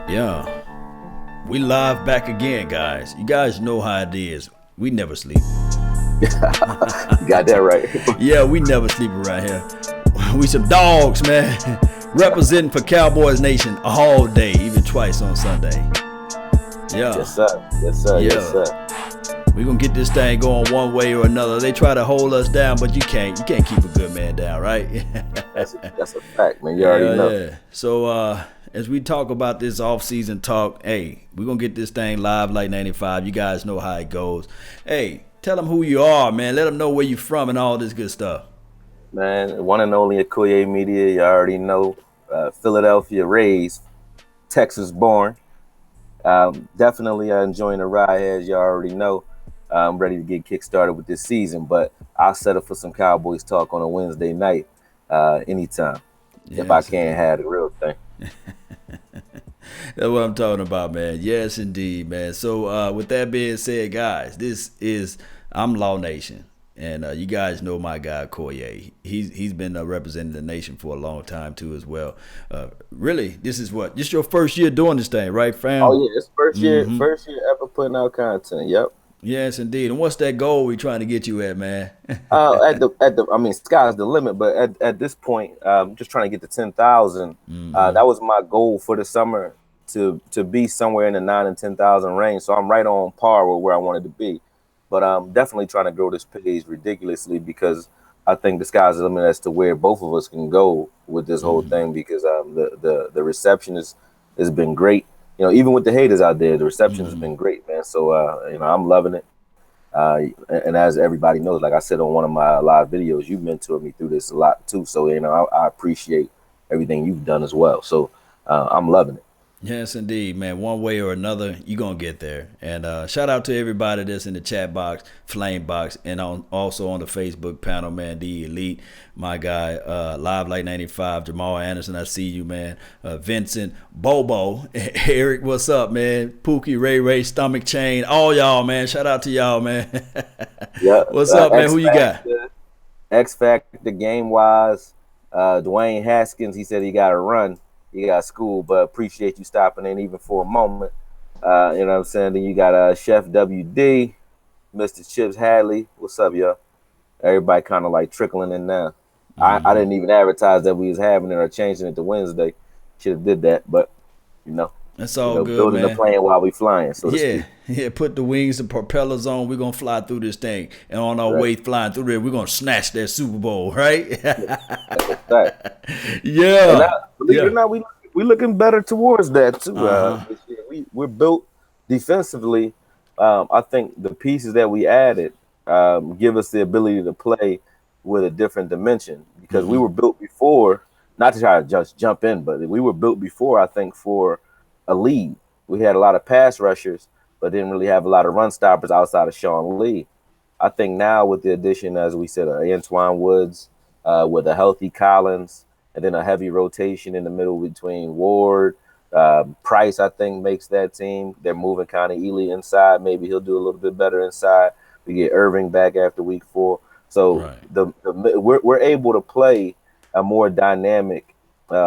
Yeah, we live back again, guys. You guys know how it is. We never sleep. You got that right. Yeah, we never sleep around here. We some dogs, man. Representing for Cowboys Nation all day, even twice on Sunday. Yeah. Yes, sir. Yes, sir. Yeah. Yes, sir. We're going to get this thing going one way or another. They try to hold us down, but you can't. You can't keep a good man down, right? That's a fact, man. You already know. Yeah. So, as we talk about this off-season talk, hey, we're going to get this thing live like 95. You guys know how it goes. Hey, tell them who you are, man. Let them know where you're from and all this good stuff. Man, one and only Akoye Media, you already know. Philadelphia raised, Texas born. Definitely enjoying the ride, as you already know. I'm ready to get kick-started with this season, but I'll settle for some Cowboys talk on a Wednesday night anytime if I can't have the real thing. That's what I'm talking about, man. Yes, indeed, man. So with that being said, guys, I'm Law Nation. And you guys know my guy Akoye. He's been representing the nation for a long time too, as well. Really, this is your first year doing this thing, right, fam? Oh yeah, it's first year ever putting out content. Yep. Yes, indeed. And what's that goal we trying to get you at, man? I mean, sky's the limit, but at this point, just trying to get to 10,000. That was my goal for the summer to be somewhere in the 9,000 and 10,000 range. So I'm right on par with where I wanted to be. But I'm definitely trying to grow this page ridiculously because I think the sky's the limit as to where both of us can go with this whole thing because the reception has been great. You know, even with the haters out there, the reception has been great, man. So, I'm loving it. And as everybody knows, like I said on one of my live videos, you mentored me through this a lot too. So, I appreciate everything you've done as well. So I'm loving it. Yes, indeed, man. One way or another, you're going to get there. And shout out to everybody that's in the chat box, flame box, and also on the Facebook panel, man, The Elite, my guy, Live Light 95, Jamal Anderson, I see you, man. Vincent, Bobo, Eric, what's up, man? Pookie, Ray, Stomach Chain, all y'all, man. Shout out to y'all, man. Yeah. What's up, man? Who you got? X Factor, game-wise, Dwayne Haskins, he said he got to run. You got school, but appreciate you stopping in even for a moment. You know what I'm saying? Then you got Chef WD, Mr. Chips Hadley. What's up, y'all? Everybody kind of like trickling in now. I didn't even advertise that we was having it or changing it to Wednesday. Should have did that, but that's all good, building man. The plane while we flying. So yeah. Put the wings and propellers on. We're gonna fly through this thing, and on our way flying through there, we're gonna snatch that Super Bowl, right? Right. Yeah. And believe it or not, we looking better towards that too. We're built defensively. I think the pieces that we added give us the ability to play with a different dimension because we were built before. Not to try to just jump in, but we were built before. I think for a lead, we had a lot of pass rushers, but didn't really have a lot of run stoppers outside of Sean Lee. I think now with the addition, as we said, Antoine Woods, with a healthy Collins, and then a heavy rotation in the middle between Ward, Price, I think, makes that team. They're moving kind of Ely inside. Maybe he'll do a little bit better inside. We get Irving back after week 4. So we're able to play a more dynamic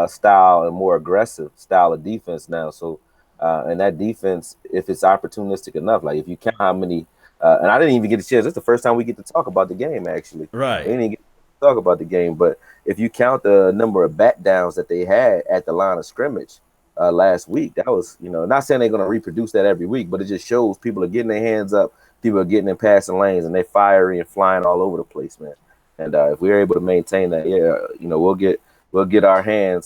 style and more aggressive style of defense now. So, and that defense, if it's opportunistic enough, like if you count how many, and I didn't even get a chance. It's the first time we get to talk about the game, actually. Right. We didn't get to talk about the game, but if you count the number of bat downs that they had at the line of scrimmage last week, that was, not saying they're going to reproduce that every week, but it just shows people are getting their hands up, people are getting in passing lanes, and they're fiery and flying all over the place, man. And if we're able to maintain that, we'll get our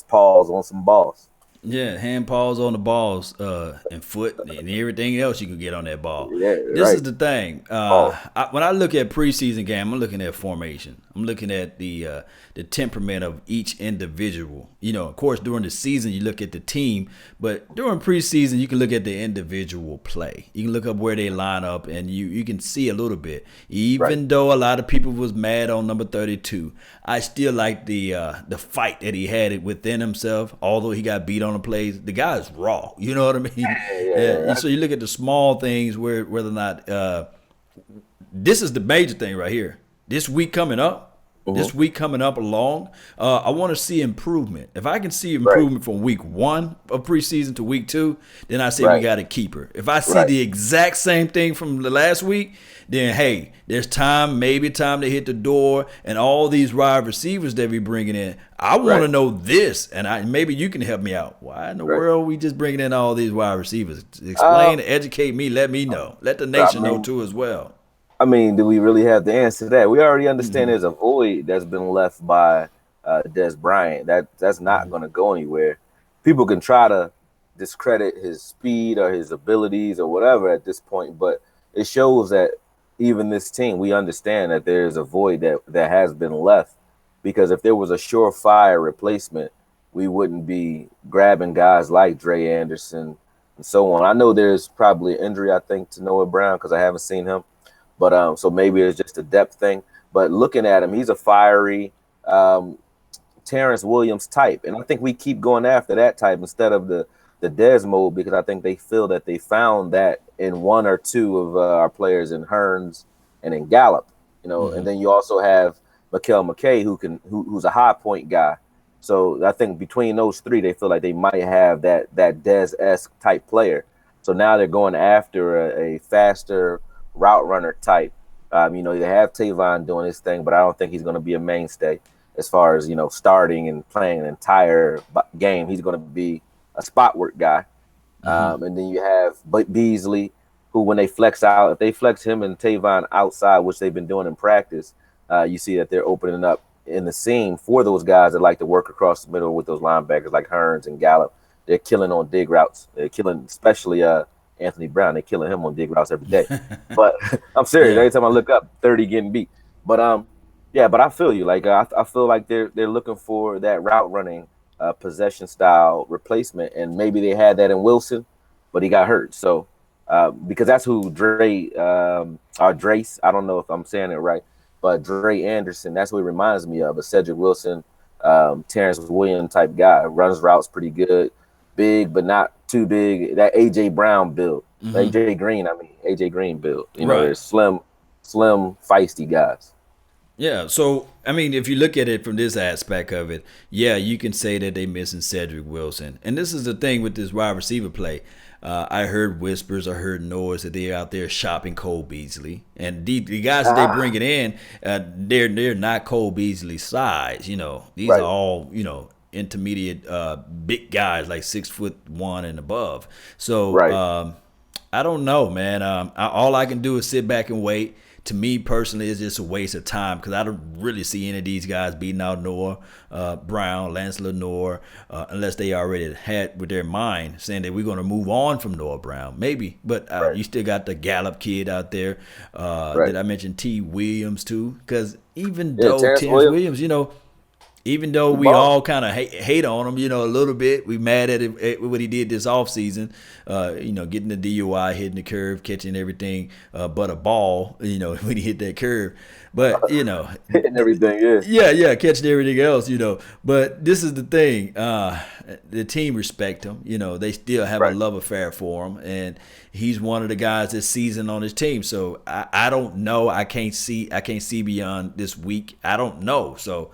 paws on some balls. Yeah, hand paws on the balls, and foot and everything else you can get on that ball. Yeah, this is the thing. When I look at preseason game, I'm looking at formation. I'm looking at the temperament of each individual. Of course, during the season you look at the team, but during preseason you can look at the individual play. You can look up where they line up, and you can see a little bit. Even though a lot of people was mad on number 32, I still like the fight that he had it within himself. Although he got beat on the plays, the guy is raw. You know what I mean? Yeah. So you look at the small things whether or not this is the major thing right here. This week coming up, This week coming up along, I want to see improvement. If I can see Right. improvement from week 1 of preseason to week 2, then I say we Right. got to keep her. If I see Right. the exact same thing from the last week, then hey, there's time, maybe time to hit the door. And all these wide receivers that we bringing in, I want Right. to know this, and maybe you can help me out. Why in the Right. world are we just bringing in all these wide receivers? Uh, Explain, educate me, let me know, let the I nation know mean, too as well. do we really have the answer to that? We already understand Mm-hmm. there's a void that's been left by Des Bryant. That's not Mm-hmm. going to go anywhere. People can try to discredit his speed or his abilities or whatever at this point, but it shows that even this team, we understand that there's a void that has been left. Because if there was a surefire replacement, we wouldn't be grabbing guys like Dre Anderson and so on. I know there's probably an injury, I think, to Noah Brown because I haven't seen him. But so maybe it's just a depth thing. But looking at him, he's a fiery um, Terrence Williams type, and I think we keep going after that type instead of the Des mode because I think they feel that they found that in one or two of our players in Hearns and in Gallup, and Mm-hmm. then you also have Mikael McKay who's a high point guy. So I think between those three, they feel like they might have that Des-esque type player. So now they're going after a faster route runner type. They have Tavon doing his thing, but I don't think he's going to be a mainstay as far as starting and playing an entire game. He's going to be a spot work guy. Mm-hmm. And then you have Beasley, who when they flex out, if they flex him and Tavon outside, which they've been doing in practice, you see that they're opening up in the seam for those guys that like to work across the middle with those linebackers like Hearns and Gallup. They're killing on dig routes. They're killing, especially Anthony Brown. They're killing him on dig routes every day. But I'm serious. Yeah. Every time I look up, 30 getting beat. But yeah. But I feel you. Like I feel like they're looking for that route running possession style replacement, and maybe they had that in Wilson, but he got hurt. So because that's who Dre or Drace. I don't know if I'm saying it right, but Dre Anderson. That's what he reminds me of a Cedric Wilson, Terrence Williams type guy. Runs routes pretty good, big but not too big. That AJ Brown build, Mm-hmm. AJ Green. AJ Green build. Right. They're slim, feisty guys. Yeah, so I mean, if you look at it from this aspect of it, yeah, you can say that they missing Cedric Wilson, and this is the thing with this wide receiver play. I heard whispers, I heard noise that they're out there shopping Cole Beasley, and the guys that they bringing in, they're not Cole Beasley size. These are Right, all intermediate big guys like 6'1" and above. So right, I don't know, man. All I can do is sit back and wait. To me personally, it's just a waste of time because I don't really see any of these guys beating out Noah Brown, Lance Lenoir, unless they already had with their mind saying that we're going to move on from Noah Brown. Maybe, but right, you still got the Gallup kid out there. right. Did I mention T. Williams too? Because even Yeah, though Terrence Terrence Williams, Williams, even though he we ball. all kind of hate on him, a little bit, we mad at what he did this offseason, getting the DUI, hitting the curve, catching everything but a ball, when he hit that curve. But, Hitting everything. Yeah, yeah, catching everything else, But this is the thing. The team respect him. They still have a right. love affair for him. And he's one of the guys that's seasoned on his team. So I don't know. I can't see beyond this week. I don't know. So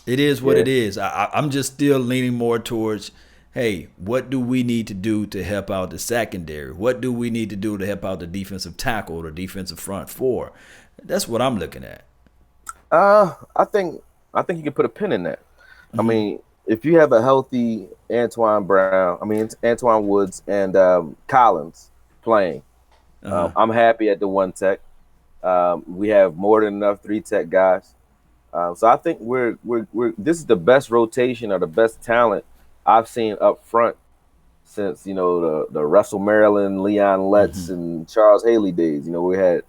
it is what Yeah. it is. I'm just still leaning more towards, hey, what do we need to do to help out the secondary? What do we need to do to help out the defensive tackle, the defensive front four? That's what I'm looking at. I think you can put a pin in that. I Mm-hmm. mean, if you have a healthy Antoine Brown, Antoine Woods and Collins playing, Uh-huh. I'm happy at the one tech. We have more than enough three tech guys. So I think we're this is the best rotation or the best talent I've seen up front since the Russell Maryland, Leon Mm-hmm. Letts, and Charles Haley days. We had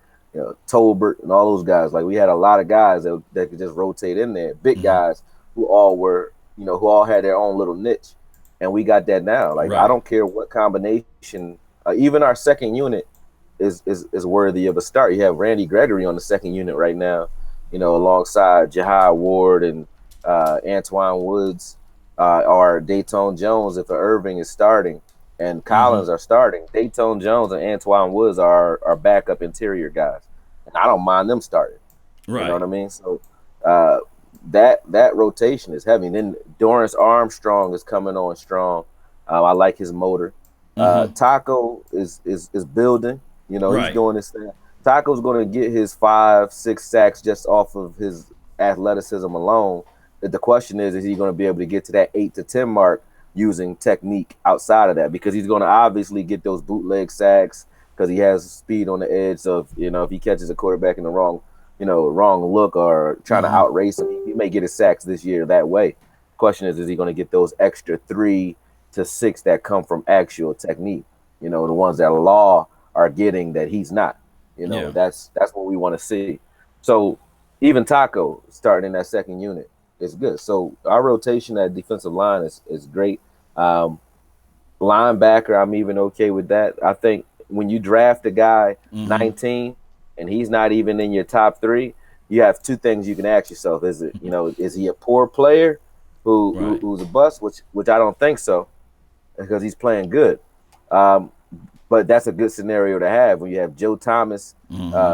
Tolbert and all those guys. Like we had a lot of guys that could just rotate in there, big Mm-hmm. guys who all had their own little niche, and we got that now. Like I Right. don't care what combination, even our second unit is worthy of a start. You have Randy Gregory on the second unit right now, alongside Jahai Ward and Antoine Woods or Dayton Jones if Irving is starting and Mm-hmm. Collins are starting. Dayton Jones and Antoine Woods are backup interior guys, and I don't mind them starting. You know Right. what I mean? So Uh, that rotation is heavy. And then Dorrance Armstrong is coming on strong. I like his motor. Taco is building. He's Right. doing his thing. Taco's going to get his 5-6 sacks just off of his athleticism alone. The question is he going to be able to get to that 8 to 10 mark using technique outside of that? Because he's going to obviously get those bootleg sacks because he has speed on the edge. So if he catches a quarterback in the wrong look or trying to outrace him, he may get his sacks this year that way. Question is he going to get those extra 3 to 6 that come from actual technique? The ones that Law are getting that he's not. Yeah. That's what we want to see. So even Taco starting in that second unit is good. So our rotation at defensive line is great. Um, Linebacker, I'm even okay with that. I think when you draft a guy 19 and he's not even in your top three, you have two things you can ask yourself: is he a poor player Right. who's a bust? Which I don't think so, because he's playing good. Um, but that's a good scenario to have when you have Joe Thomas,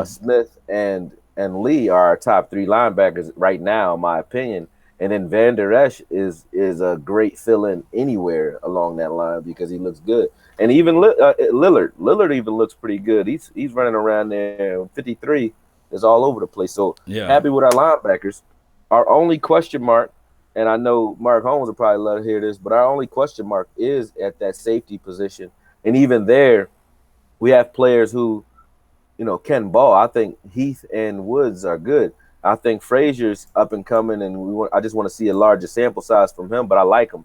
Smith, and Lee are our top three linebackers right now, in my opinion. And then Van Der Esch is a great fill-in anywhere along that line because he looks good. And even Lillard even looks pretty good. He's running around there. 53 is all over the place. So Yeah. happy with our linebackers. Our only question mark, and I know Mark Holmes will probably love to hear this, but our only question mark is at that safety position. And even there, we have players who can ball. I think Heath and Woods are good. I think Frazier's up and coming, and I just want to see a larger sample size from him, but I like him.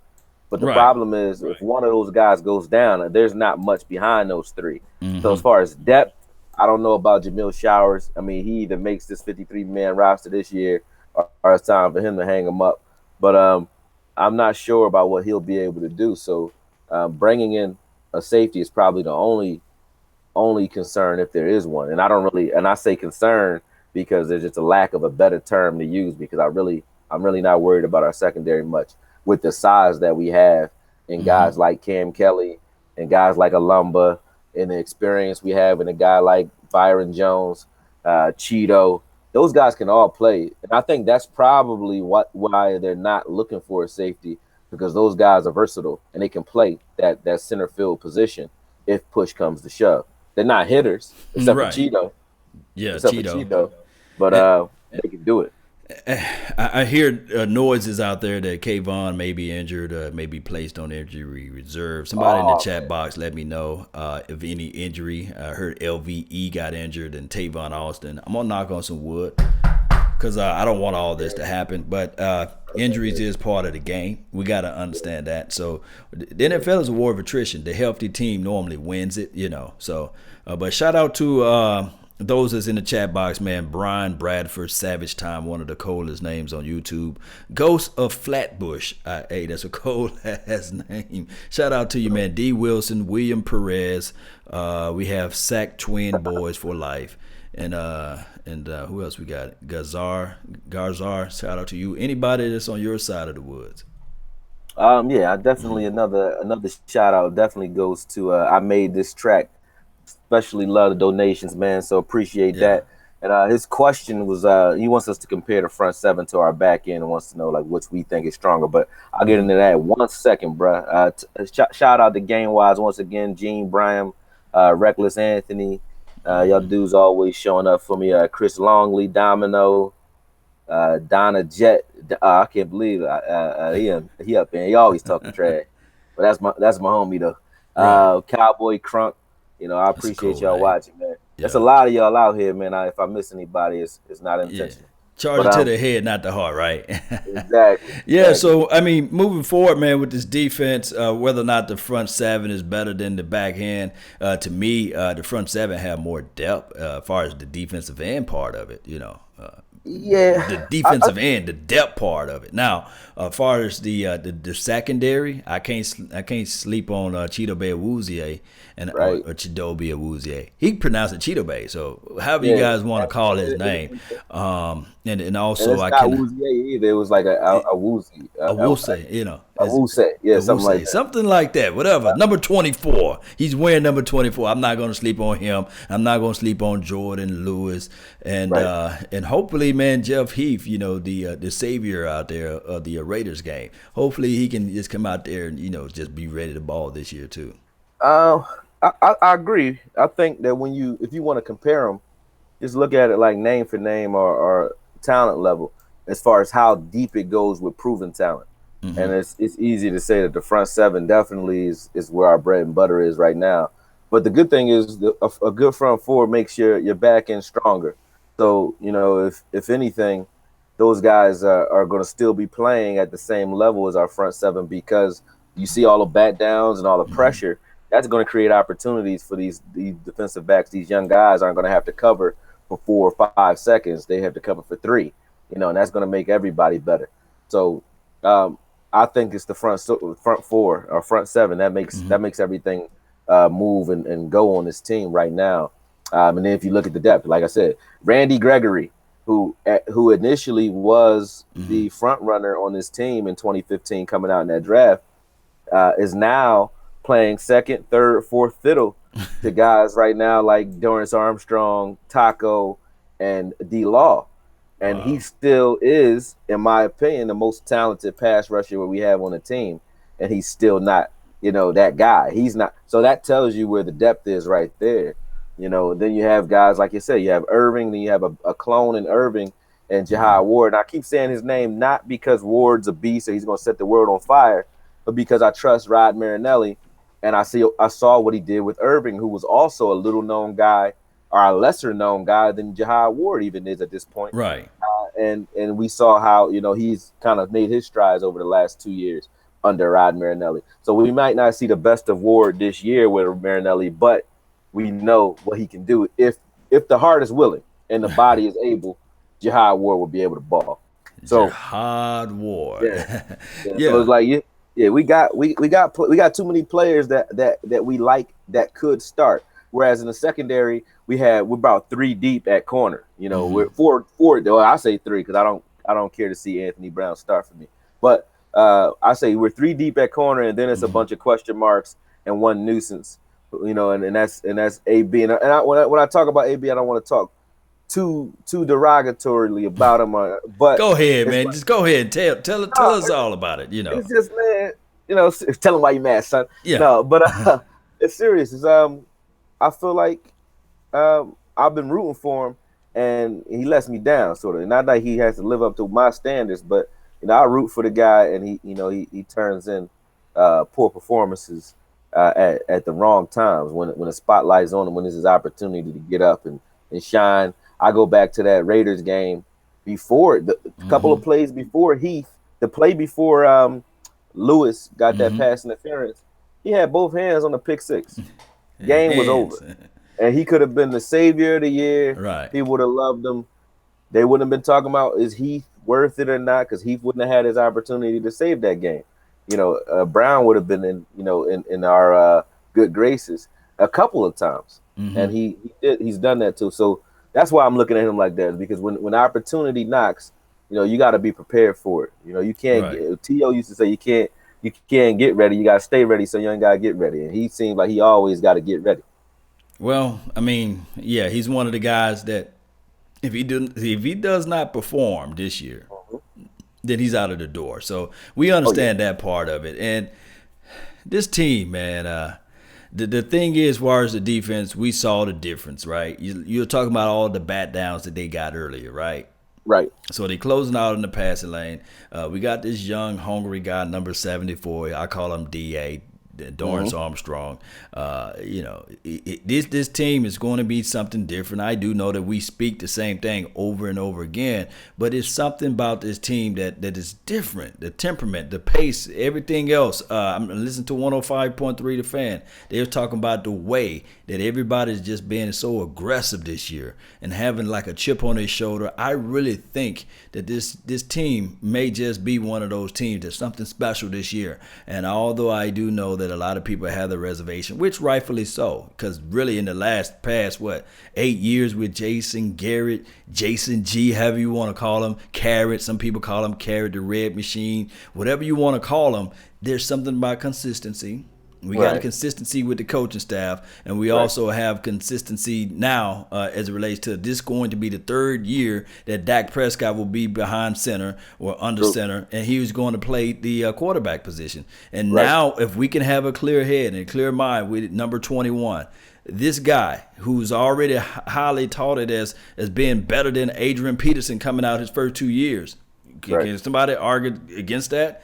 But the Right. problem is, if one of those guys goes down, there's not much behind those three. So as far as depth, I don't know about Jamil Showers. I mean, he either makes this 53-man roster this year, or it's time for him to hang him up. But I'm not sure about what he'll be able to do. So bringing in a safety is probably the only concern, if there is one. And I say concern because there's just a lack of a better term to use, because I'm really not worried about our secondary much with the size that we have in guys like Cam Kelly and guys like Alumba and the experience we have in a guy like Byron Jones, Cheeto. Those guys can all play. And I think that's probably why they're not looking for a safety, because those guys are versatile and they can play that center field position if push comes to shove. They're not hitters, except for Right. Cheeto. Yeah. Except for Cheeto. Cheeto. But And they can do it. I hear noises out there that Kayvon may be injured, may be placed on injury reserve. Somebody in the Oh, chat box let me know if any injury. I heard LVE got injured and Tavon Austin. I'm gonna knock on some wood because I don't want all this to happen. But injuries is part of the game. We got to understand that. So the NFL is a war of attrition. The healthy team normally wins it, So, but shout out to those that's in the chat box, man. Brian Bradford, Savage Time, one of the coldest names on YouTube. Ghost of Flatbush. Hey, that's a cold ass name. Shout out to you, man. D. Wilson, William Perez. We have Sack Twin Boys for life. And who else we got? Garzar. Shout out to you. Anybody that's on your side of the woods. yeah, definitely another shout out definitely goes to I made this track. Especially love the donations, man. So appreciate Yeah. that. And his question was, he wants us to compare the front seven to our back end and wants to know like which we think is stronger. But I'll get into that in 1 second, bro. Shout out to Game Wise once again, Gene Bryan, Reckless Anthony. Y'all dudes always showing up for me. Chris Longley, Domino, Donna Jet. I can't believe he up there. He always talking trash, but that's my homie though. Right. Cowboy Crunk. I That's a appreciate cool y'all name. watching, man. There's a Yeah. lot of y'all out here, man. If I miss anybody, it's not Yeah. intentional. Charge But it to the head, not the heart, right? exactly, Yeah, exactly. so I mean, moving forward, man, with this defense, whether or not the front seven is better than the back end, to me, the front seven have more depth as far as the defensive end part of it. The Yeah, defensive end, the depth part of it. Now, as far as the secondary, I can't sleep on Chidobe Awuzie right. or Chidobe Awuzie. He pronounced it Chidobe, so however you Yeah, guys want to call his name. And and also it's I not can Woozy either. It was like a Woozy. I will say, Awuse, yeah, something like that. Something like that. Whatever. Number 24. He's wearing number 24. I'm not going to sleep on him. I'm not going to sleep on Jordan Lewis, and Right. and hopefully, man, Jeff Heath, the savior out there of the Raiders game. Hopefully, he can just come out there and just be ready to ball this year too. Uh, I agree. I think that if you want to compare them, just look at it like name for name or talent level, as far as how deep it goes with proven talent. And it's easy to say that the front seven definitely is where our bread and butter is right now. But the good thing is a good front four makes your back end stronger. So if anything, those guys are going to still be playing at the same level as our front seven, because you see all the bat downs and all the pressure. That's going to create opportunities for these defensive backs. These young guys aren't going to have to cover for 4 or 5 seconds. They have to cover for 3, and that's going to make everybody better. So I think it's the front four or front seven that makes everything move and go on this team right now. And then if you look at the depth, like I said, Randy Gregory, who initially was the front runner on this team in 2015 coming out in that draft, is now playing second, third, fourth fiddle to guys right now like Dorrance Armstrong, Taco, and D. Law. And he still is, in my opinion, the most talented pass rusher we have on the team. And he's still not, that guy. He's not. So that tells you where the depth is right there. Then you have guys, like you said, you have Irving, then you have a clone in Irving and Jahai Ward. And I keep saying his name not because Ward's a beast or he's going to set the world on fire, but because I trust Rod Marinelli. And I saw what he did with Irving, who was also a little-known guy, or a lesser-known guy than Jahai Ward even is at this point. Right. And we saw how he's kind of made his strides over the last 2 years under Rod Marinelli. So we might not see the best of Ward this year with Marinelli, but we know what he can do if the heart is willing and the body is able. Jahai Ward will be able to ball. So Jahai Ward. Yeah. So it's like we got too many players that we like that could start. Whereas in the secondary, we're about 3 deep at corner. We're four. Though I say 3 because I don't care to see Anthony Brown start for me. But I say we're 3 deep at corner, and then it's a bunch of question marks and one nuisance. And that's AB. And when I talk about AB, I don't want to talk too derogatorily about him. But go ahead, man. Just go ahead and tell us all about it. It's just, man. Tell him why you mad, son. Yeah. No, but it's serious. I feel like I've been rooting for him, and he lets me down, sort of. Not that he has to live up to my standards, but I root for the guy, and he turns in poor performances at the wrong times when the spotlight's on him, when it's his opportunity to get up and shine. I go back to that Raiders game before the couple of plays before Heath, the play before Lewis got that pass interference. He had both hands on the pick six. Game was over. And he could have been the savior of the year. Right. People would have loved him. They wouldn't have been talking about, is Heath worth it or not? Because Heath wouldn't have had his opportunity to save that game. Brown would have been in our good graces a couple of times. And he's done that too. So that's why I'm looking at him like that, because when opportunity knocks, you got to be prepared for it. You can't. Right. T.O. used to say you can't get ready. You got to stay ready, so you ain't got to get ready. And he seems like he always got to get ready. Well, I mean, yeah, he's one of the guys that if he does not perform this year, then he's out of the door. So we understand that part of it. And this team, man, the thing is, as far as the defense, we saw the difference, right? You're talking about all the bat downs that they got earlier, right? Right. So they closing out in the passing lane. We got this young, hungry guy, number 74. I call him DA, Dorrance Armstrong. This team is going to be something different. I do know that we speak the same thing over and over again, but it's something about this team that is different. The temperament, the pace, everything else. I'm listening to 105.3 The Fan. They were talking about the way that everybody's just being so aggressive this year and having like a chip on their shoulder. I really think that this team may just be one of those teams that's something special this year. And although I do know that that a lot of people have the reservation, which rightfully so, because really in the past 8 years with Jason Garrett, Jason G, however you want to call him, Carrot, some people call him Carrot, the Red Machine, whatever you want to call him, there's something about consistency. We got a consistency with the coaching staff, and we also have consistency now as it relates to this going to be the third year that Dak Prescott will be behind center or under center, and he was going to play the quarterback position. And now if we can have a clear head and a clear mind with number 21, this guy who's already highly touted as being better than Adrian Peterson coming out his first 2 years, can somebody argue against that?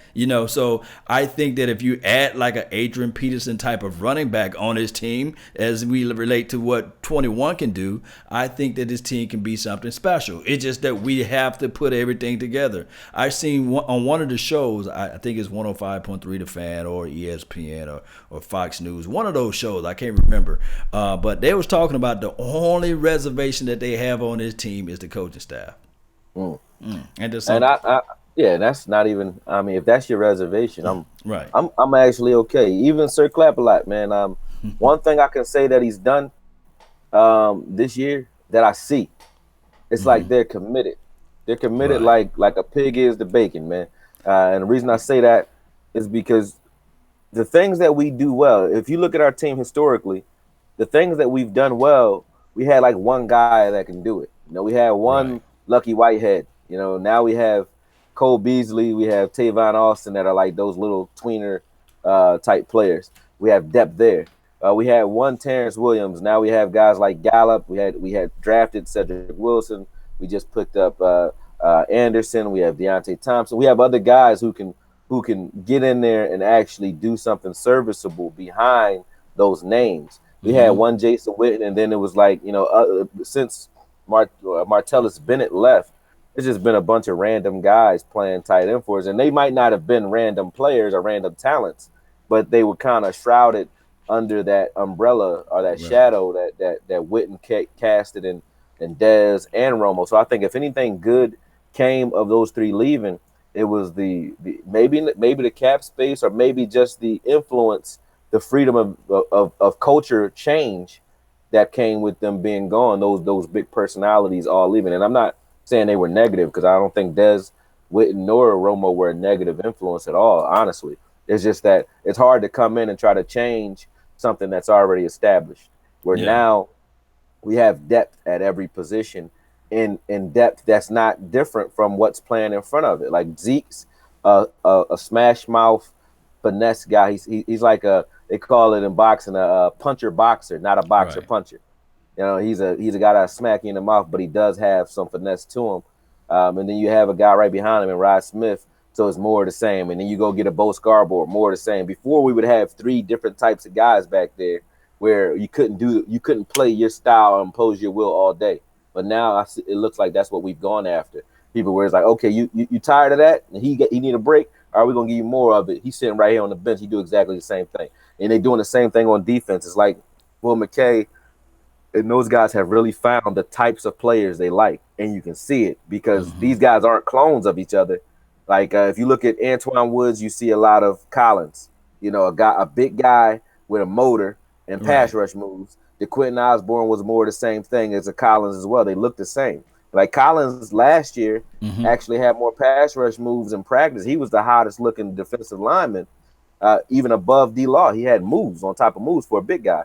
So I think that if you add like an Adrian Peterson type of running back on his team, as we relate to what 21 can do, I think that this team can be something special. It's just that we have to put everything together. I've seen on one of the shows, I think it's 105.3 The Fan or ESPN or Fox News, one of those shows, I can't remember. But they was talking about the only reservation that they have on this team is the coaching staff. And that's not even. I mean, if that's your reservation, I'm actually okay. Even Sir Clap-A-Lot, man. One thing I can say that he's done this year that I see, it's like they're committed. They're committed like a pig is to bacon, man. And the reason I say that is because the things that we do well. If you look at our team historically, the things that we've done well, we had like one guy that can do it. We had one. Lucky Whitehead. Now we have Cole Beasley, we have Tavon Austin that are like those little tweener type players. We have depth there. We had one Terrence Williams. Now we have guys like Gallup. We had drafted Cedric Wilson. We just picked up Anderson. We have Deontay Thompson. We have other guys who can get in there and actually do something serviceable behind those names. We had one Jason Witten, and then it was like, since Martellus Bennett left, it's just been a bunch of random guys playing tight end for us, and they might not have been random players or random talents, but they were kind of shrouded under that umbrella or that shadow that Witten casted in Dez and Romo. So I think if anything good came of those three leaving, it was the maybe the cap space, or maybe just the influence, the freedom of culture change that came with them being gone, those big personalities all leaving. And I'm not saying they were negative, because I don't think Dez, Witten, nor Romo were a negative influence at all, honestly. It's just that it's hard to come in and try to change something that's already established, where now we have depth at every position, in depth that's not different from what's playing in front of it. Like Zeke's a smash mouth finesse guy. He's like they call it in boxing a puncher boxer, not a boxer puncher. He's a guy that'll smack you in the mouth, but he does have some finesse to him. And then you have a guy right behind him, in Rod Smith, so it's more of the same. And then you go get a Bo Scarborough, more of the same. Before, we would have three different types of guys back there, where you couldn't play your style and impose your will all day. But now it looks like that's what we've gone after. People where it's like, okay, you tired of that? And he need a break? All right, we're gonna give you more of it. He's sitting right here on the bench. He do exactly the same thing. And they're doing the same thing on defense. It's like Will McKay and those guys have really found the types of players they like, and you can see it because these guys aren't clones of each other. Like if you look at Antoine Woods, you see a lot of Collins. A big guy with a motor and pass rush moves. DeQuinton Osborne was more the same thing as a Collins as well. They look the same. Like Collins last year actually had more pass rush moves in practice. He was the hottest looking defensive lineman, even above D-Law. He had moves on top of moves for a big guy.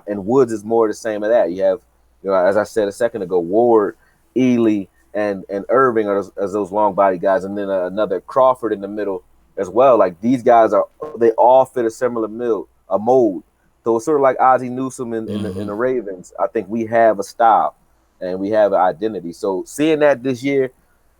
And Woods is more the same of that. You have, as I said a second ago, Ward, Ely, and Irving as those long body guys, and then another Crawford in the middle as well. Like these guys they all fit a similar mold. So it's sort of like Ozzie Newsome in the Ravens. I think we have a style and we have an identity. So seeing that this year,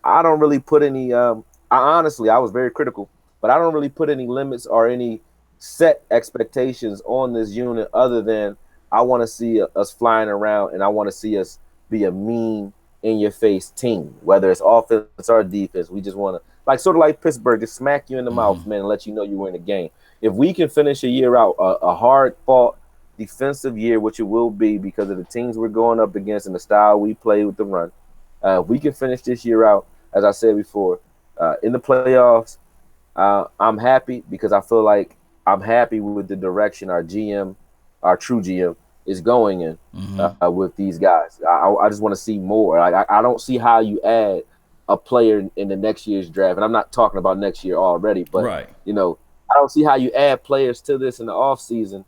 I don't really put any I was very critical, but I don't really put any limits or any set expectations on this unit, other than I want to see us flying around, and I want to see us be a mean, in-your-face team, whether it's offense or defense. We just want to, sort of like Pittsburgh, just smack you in the mouth, man, and let you know you were in the game. If we can finish a year out, a hard-fought defensive year, which it will be because of the teams we're going up against and the style we play with the run, if we can finish this year out, as I said before, in the playoffs, I'm happy because I feel like I'm happy with the direction our GM, our true GM, is going in with these guys. I just want to see more. I don't see how you add a player in the next year's draft, and I'm not talking about next year already, but Right. I don't see how you add players to this in the offseason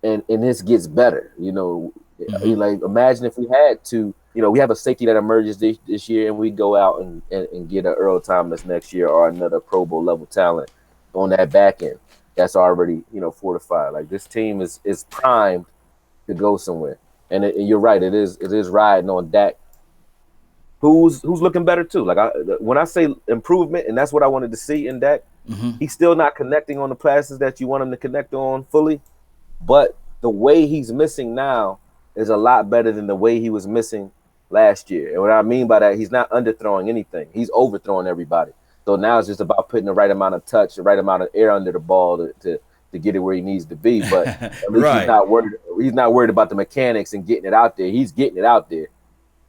and this gets better. Like imagine if we had to, we have a safety that emerges this year, and we go out and get an Earl Thomas next year or another Pro Bowl level talent on that back end that's already fortified. Like this team is primed to go somewhere, and you're right, it is riding on Dak, who's looking better too. Like when I say improvement, and that's what I wanted to see in Dak. He's still not connecting on the passes that you want him to connect on fully. But the way he's missing now is a lot better than the way he was missing last year. And what I mean by that, he's not underthrowing anything. He's overthrowing everybody. So now it's just about putting the right amount of touch, the right amount of air under the ball to get it where he needs to be. But at least Right. he's not worried about the mechanics and getting it out there. He's getting it out there.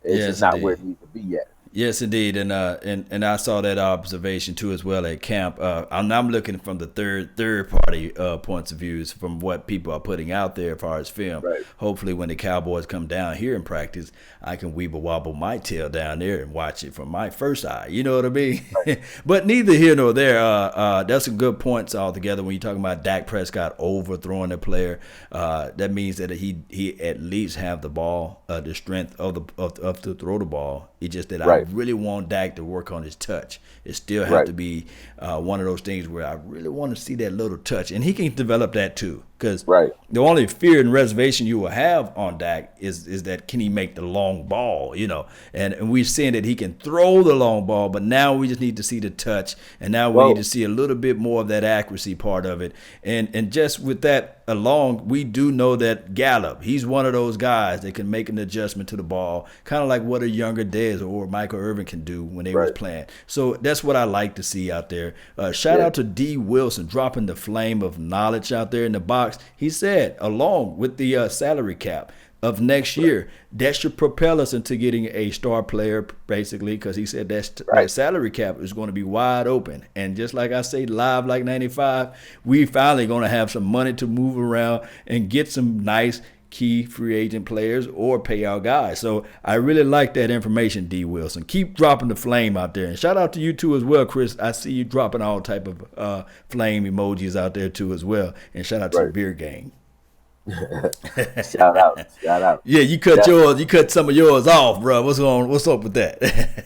It's Yes, just not indeed. where it needs to be yet. Yes, indeed, and I saw that observation too as well at camp. I'm looking from the third party points of views from what people are putting out there as far as film. Right. Hopefully, when the Cowboys come down here in practice, I can weeble wobble my tail down there and watch it from my first eye. You know what I mean? Right. But neither here nor there. That's some good points altogether. When you're talking about Dak Prescott overthrowing the player, that means that he at least have the ball, the strength of to throw the ball. It's just that I really want Dak to work on his touch. It still have to be one of those things where I really want to see that little touch, and he can develop that too. Because the only fear and reservation you will have on Dak is that can he make the long ball, and we're seeing that he can throw the long ball, but now we just need to see the touch, and now we need to see a little bit more of that accuracy part of it, and just with that along, we do know that Gallup, he's one of those guys that can make an adjustment to the ball, kind of like what a younger Dez or Michael Irvin can do when they was playing. So that's what I like to see out there. Shout out to D. Wilson dropping the flame of knowledge out there in the box. He said, along with the salary cap of next year, that should propel us into getting a star player, basically, because he said that salary cap is going to be wide open. And just like I say, live like 95, we finally going to have some money to move around and get some nice key free agent players or pay our guys. So I really like that information, D. Wilson. Keep dropping the flame out there. And shout out to you too as well, Chris. I see you dropping all type of flame emojis out there too as well. And shout out to the beer gang. Shout out. Yeah, you cut yours. You cut some of yours off, bro. What's up with that?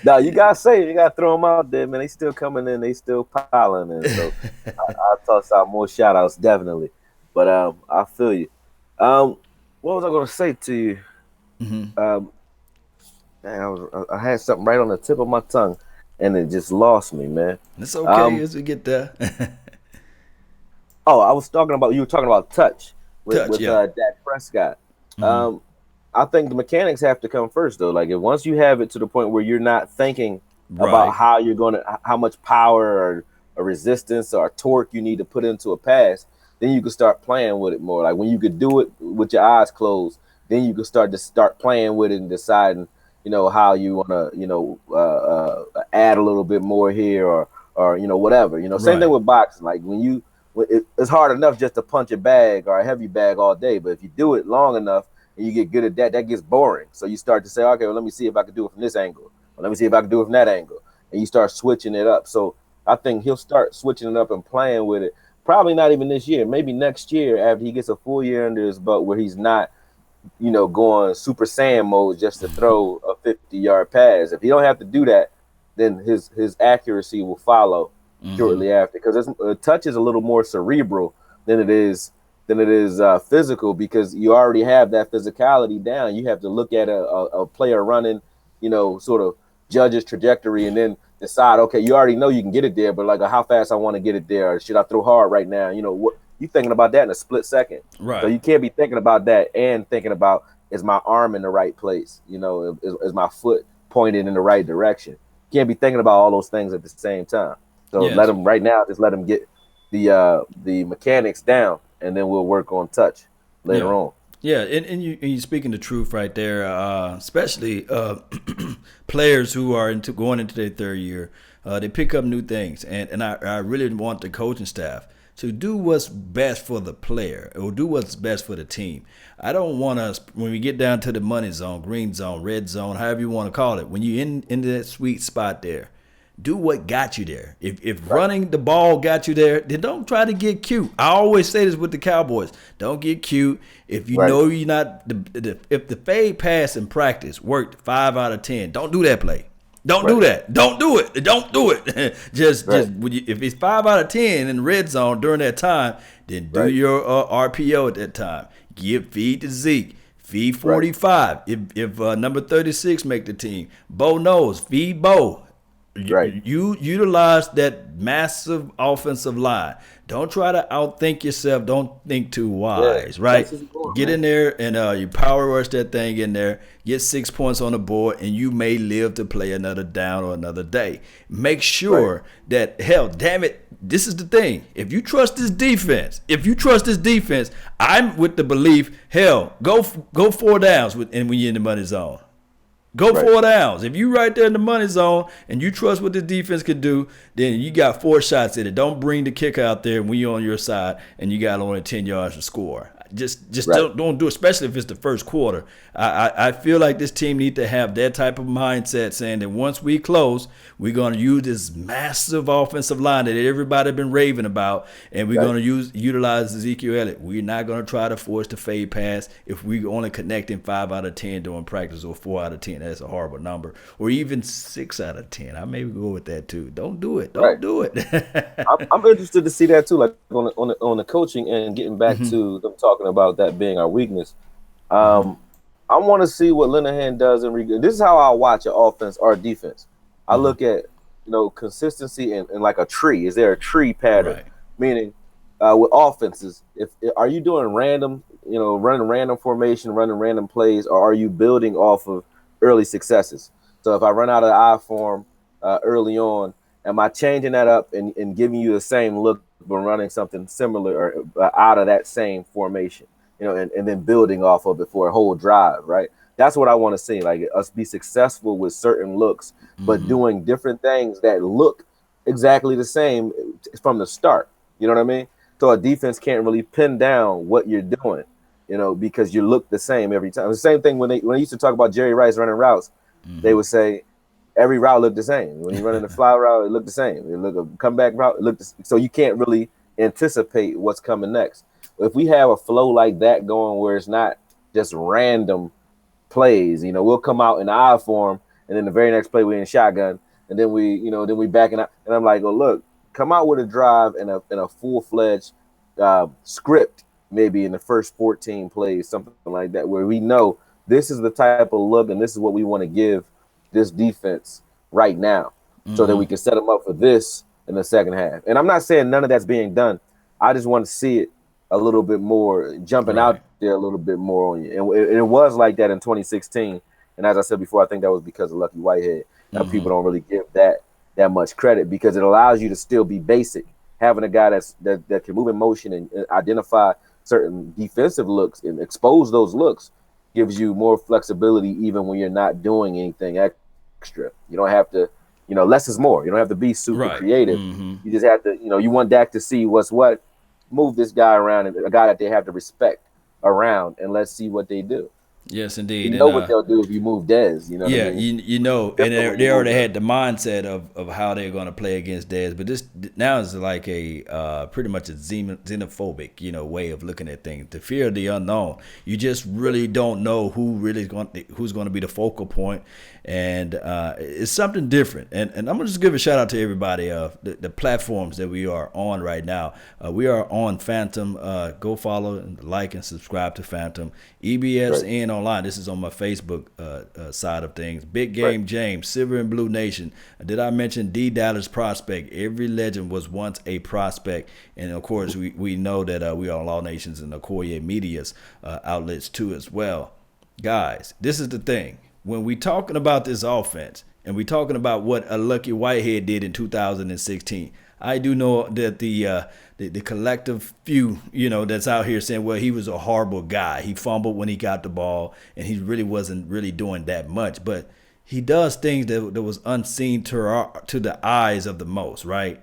No, you gotta say, you gotta throw them out there, man. They still coming in. They still piling in. So I'll toss out more shout outs, definitely. But I feel you. What was I gonna say to you? I had something right on the tip of my tongue, and it just lost me, man. It's okay as we get there. I was talking about, you were talking about touch with Dak Prescott. I think the mechanics have to come first, though. Like, once you have it to the point where you're not thinking about how much power or resistance or torque you need to put into a pass, then you can start playing with it more. Like when you could do it with your eyes closed, then you can start playing with it and deciding, how you want to, add a little bit more here or whatever. Same thing with boxing. Like it's hard enough just to punch a bag or a heavy bag all day, but if you do it long enough and you get good at that, that gets boring. So you start to say, okay, well, let me see if I can do it from this angle, or let me see if I can do it from that angle, and you start switching it up. So I think he'll start switching it up and playing with it. Probably not even this year, maybe next year after he gets a full year under his belt where he's not, going Super Saiyan mode just to throw a 50-yard pass. If he don't have to do that, then his accuracy will follow shortly after, because touch is a little more cerebral than it is physical, because you already have that physicality down. You have to look at a player running, sort of judge his trajectory and then decide, okay, you already know you can get it there, but like how fast I want to get it there, or should I throw hard right now? What you thinking about that in a split second. Right. So you can't be thinking about that and thinking about, is my arm in the right place? Is my foot pointed in the right direction? You can't be thinking about all those things at the same time. So let him get the mechanics down, and then we'll work on touch later on. Yeah, and you're speaking the truth right there, especially players who are going into their third year. They pick up new things, and I really want the coaching staff to do what's best for the player or do what's best for the team. I don't want us, when we get down to the money zone, green zone, red zone, however you want to call it, when you're into that sweet spot there, do what got you there. If running the ball got you there, then don't try to get cute. I always say this with the Cowboys. Don't get cute. If you know you're not, if the fade pass in practice worked 5 out of 10, don't do that play. Don't do that. Don't do it. Don't do it. just if it's 5 out of 10 in the red zone during that time, then do your RPO at that time. Feed to Zeke. Feed 45. If number 36 make the team, Bo knows. Feed Bo. You utilize that massive offensive line. Don't try to outthink yourself. Don't think too wise, right? Get in there and you power rush that thing in there. Get 6 points on the board, and you may live to play another down or another day. Make sure that, hell, damn it, this is the thing. If you trust this defense, I'm with the belief, hell, go 4 downs when you're in the money zone. Go 4 downs. If you right there in the money zone and you trust what the defense could do, then you got 4 shots in it. Don't bring the kicker out there when you're on your side and you got only 10 yards to score. Just don't do it, especially if it's the first quarter. I feel like this team need to have that type of mindset, saying that once we close, we're going to use this massive offensive line that everybody been raving about, and we're going to utilize Ezekiel Elliott. We're not going to try to force the fade pass if we only connecting 5 out of 10 during practice or 4 out of 10. That's a horrible number. Or even 6 out of 10. I maybe go with that too. Don't do it. Don't do it. I'm interested to see that too, like on the coaching and getting back to them talking about that being our weakness. I want to see what Linehan does in regard. This is how I watch an offense or defense. I look at consistency and like a tree. Is there a tree pattern? Meaning with offenses, if are you doing random, running random formation, running random plays, or are you building off of early successes? So if I run out of the I form early on, am I changing that up and giving you the same look but running something similar or out of that same formation? And then building off of it for a whole drive, right? That's what I want to see, like us be successful with certain looks, but doing different things that look exactly the same from the start. You know what I mean? So a defense can't really pin down what you're doing, because you look the same every time. The same thing when they used to talk about Jerry Rice running routes, they would say every route looked the same. When you're running the fly route, it looked the same. You look a comeback route, it looked so you can't really anticipate what's coming next. If we have a flow like that going where it's not just random plays, we'll come out in the I form, and then the very next play we're in shotgun, and then we backing up, and I'm like, oh look, come out with a drive and a full-fledged script, maybe in the first 14 plays, something like that, where we know this is the type of look and this is what we want to give this defense right now, so that we can set them up for this in the second half. And I'm not saying none of that's being done. I just want to see it a little bit more, jumping out there a little bit more on you. And it was like that in 2016. And as I said before, I think that was because of Lucky Whitehead. Now people don't really give that much credit, because it allows you to still be basic. Having a guy that can move in motion and identify certain defensive looks and expose those looks gives you more flexibility even when you're not doing anything extra. You don't have to, less is more. You don't have to be super creative. You just have to, you want Dak to see what's what. Move this guy around, and a guy that they have to respect around, and let's see what they do. Yes, indeed. You know what they'll do if you move Dez. You know. Yeah, what I mean? And they already had the mindset of how they're going to play against Dez, but this now is like a pretty much a xenophobic, way of looking at things. The fear of the unknown. You just really don't know who's going to be the focal point, and it's something different. And I'm gonna just give a shout out to everybody of the platforms that we are on right now. We are on Phantom. Go follow, and like, and subscribe to Phantom. EBSN online. This is on my Facebook side of things. Big Game James, Silver and Blue Nation. Did I mention D. Dallas Prospect? Every legend was once a prospect. And, of course, we know that we are on All Nations and Akoye Media's outlets, too, as well. Guys, this is the thing. When we talking about this offense and we talking about what a Lucky Whitehead did in 2016, I do know that the collective few, that's out here saying, well, he was a horrible guy. He fumbled when he got the ball, and he really wasn't really doing that much. But he does things that was unseen to the eyes of the most, right?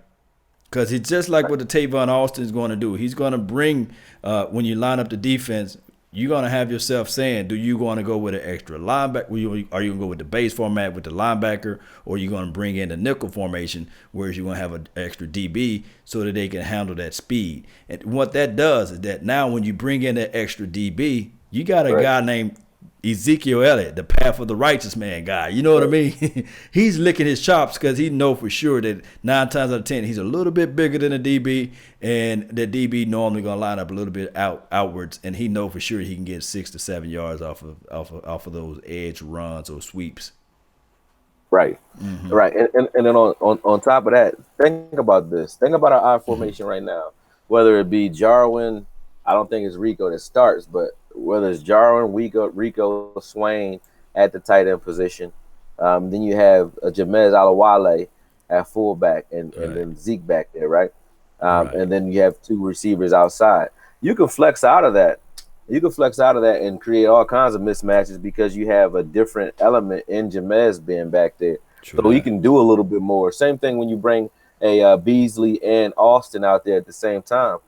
Because it's just like what the Tavon Austin is going to do. He's going to bring, when you line up the defense, you're going to have yourself saying, do you want to go with an extra linebacker? Are you going to go with the base format with the linebacker, or are you going to bring in the nickel formation, whereas you're going to have an extra DB so that they can handle that speed? And what that does is that now when you bring in that extra DB, you got a guy named Ezekiel Elliott, the path of the righteous man guy. You know what I mean? He's licking his chops because he know for sure that 9 times out of 10 he's a little bit bigger than a DB, and the DB normally gonna line up a little bit outwards, and he know for sure he can get 6 to 7 yards off of those edge runs or sweeps. Right, right, and then on top of that, think about this. Think about our I formation right now. Whether it be Jarwin, I don't think it's Rico that starts, but whether it's Jarwin, Rico, Swain at the tight end position, then you have Jamez Alawale at fullback, and then Zeke back there, right? And then you have 2 receivers outside. You can flex out of that. You can flex out of that and create all kinds of mismatches because you have a different element in Jamez being back there. So you can do a little bit more. Same thing when you bring a Beasley and Austin out there at the same time.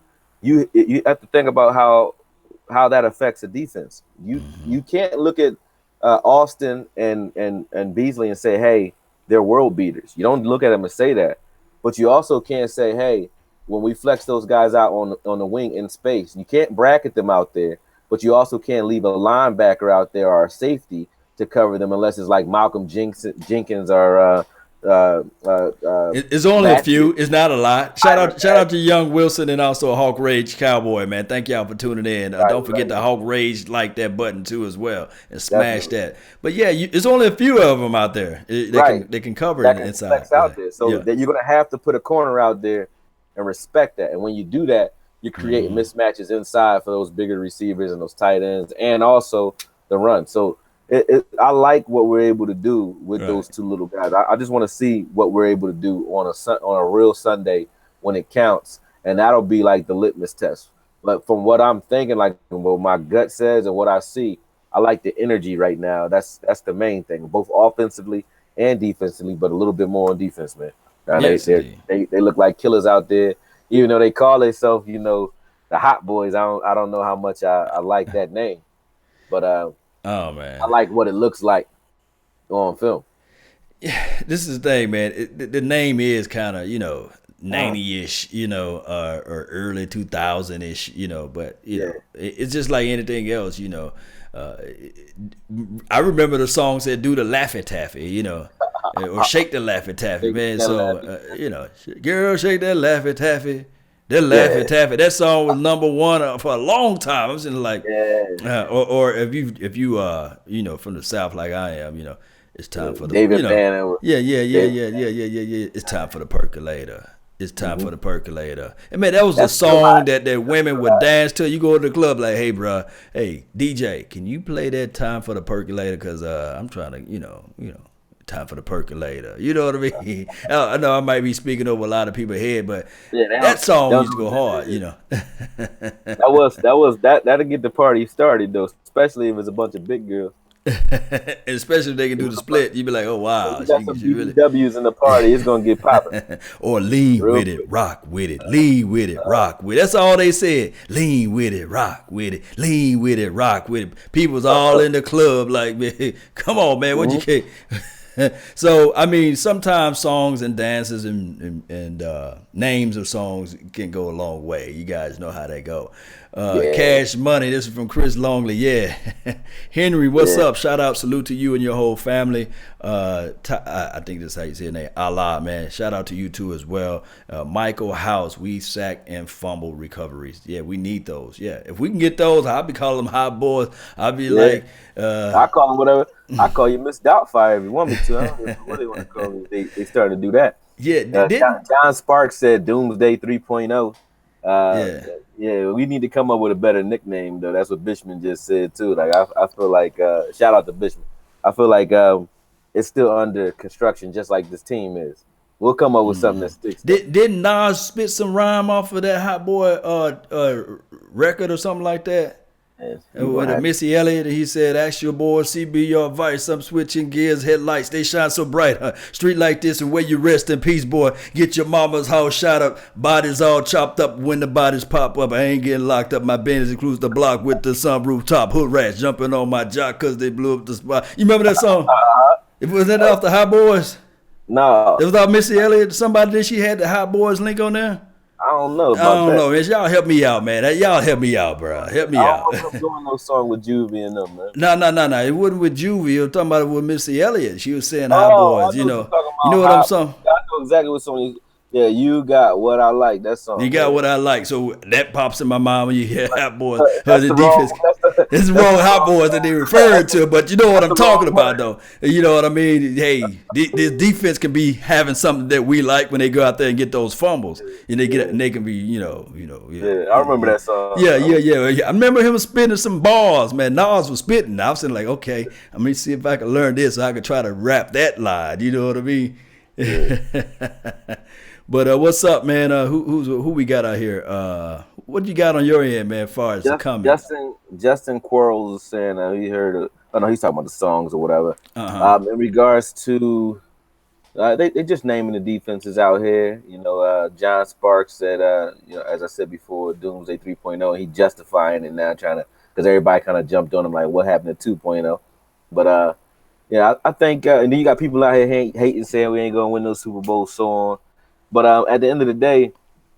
You have to think about how that affects the defense. You can't look at Austin and Beasley and say, hey, they're world beaters. You don't look at them and say that. But you also can't say, hey, when we flex those guys out on the wing in space, you can't bracket them out there, but you also can't leave a linebacker out there or a safety to cover them unless it's like Malcolm Jenkins or it's only a few. It's not a lot. Shout out to Young Wilson and also Hawk Rage Cowboy, man. Thank y'all for tuning in. Don't forget to Hawk Rage like that button too as well and smash that. But yeah, it's only a few of them out there. They can cover it inside. Out there. So that you're gonna have to put a corner out there and respect that. And when you do that, you create mismatches inside for those bigger receivers and those tight ends, and also the run. So I like what we're able to do with those 2 little guys. I just want to see what we're able to do on a real Sunday when it counts, and that'll be like the litmus test. But from what I'm thinking, like what my gut says and what I see, I like the energy right now. That's the main thing, both offensively and defensively, but a little bit more on defense, man. They look like killers out there, even though they call themselves, the Hot Boys. I don't know how much I like that name, but oh man, I like what it looks like on film. Yeah, this is the thing, man. The name is kind of 90-ish, or early 2000-ish, but it's just like anything else, I remember the songs that do the Laffy Taffy, or shake the Laffy Taffy, man. So girl, shake that Laffy Taffy. That Laffy Taffy, that song was #1 for a long time. I'm just like, or if you from the South like I am, it's time for the David It's time for the percolator. It's time for the percolator. And man, that was a song that women would dance to. You go to the club like, hey, bro, hey DJ, can you play that time for the percolator? Cause I'm trying to, time for the percolator. You know what I mean? I know I might be speaking over a lot of people's head, but that song used to go hard, That'll get the party started though, especially if it's a bunch of big girls. And especially if they can do the split, you'd be like, oh wow, you got some BBWs in the party, it's gonna get popping. Or lean with it, rock with it, lean with it, rock with it. That's all they said. Lean with it, rock with it, lean with it, rock with it. People's all in the club like, man, come on, man, what you can't. So I mean, sometimes songs and dances and names of songs can go a long way. You guys know how they go. Cash Money. This is from Chris Longley. Yeah, Henry, what's up? Shout out, salute to you and your whole family. I think that's how you say your name. Allah, man. Shout out to you too as well. Michael House. We sack and fumble recoveries. Yeah, we need those. Yeah, if we can get those, I'll be calling them hot boys. I'll be like, I call them whatever. I call you Miss Doubtfire if you want me to. I don't know what they want to call me. They started to do that. Yeah, John Sparks said Doomsday 3.0. Yeah, we need to come up with a better nickname though. That's what Bishman just said too. Like I feel like shout out to Bishman. I feel like it's still under construction, just like this team is. We'll come up with something that sticks. Didn't Nas spit some rhyme off of that Hot Boy record or something like that? And he With gonna a have Missy Elliott, he said, "Ask your boy, CB, your advice. I'm switching gears, headlights, they shine so bright. Huh? Street like this, and where you rest in peace, boy. Get your mama's house shot up, bodies all chopped up. When the bodies pop up, I ain't getting locked up. My business includes the block with the sunroof top. Hood rats jumping on my jock because they blew up the spot." You remember that song? It was that off the Hot Boys. no. It was off Missy Elliott. Somebody that she had the Hot Boys link on there. I don't know I about don't that. know, man. Y'all help me out, man. Y'all help me out, bro. Help I me don't out. remember them doing no song with Juvie and them, man. No. It wasn't with Juvie. I'm talking about it with Missy Elliott. She was saying Hot Oh, Boys. I know what you're talking You know about. what I'm saying? I know exactly what song. Yeah, you got what I like. That You song. got Yeah. what I like. So that pops in my mind when you hear Hot Boys. That's The the defense. wrong. That's the, It's the that's wrong the Hot wrong. Boys that they referring to, but you know what That's I'm the talking wrong about, word. though. You know what I mean? Hey, this defense can be having something that we like when they go out there and get those fumbles, and Yeah, they can be, yeah. I remember that song. yeah. I remember him spitting some bars, man. Nas was spitting. I was saying like, okay, let me see if I can learn this, so I could try to rap that line. You know what I mean? Yeah. But what's up, man? Who we got out here? What you got on your end, man? As far as the Just, comments? Justin Quarles is saying he heard. Oh no, he's talking about the songs or whatever. Uh huh. In regards to they just naming the defenses out here. John Sparks said, as I said before, Doomsday 3.0. He justifying it now, trying to because everybody kind of jumped on him like, what happened to 2.0? But yeah, I think, and then you got people out here hating, saying we ain't gonna win no Super Bowl, so on. But at the end of the day,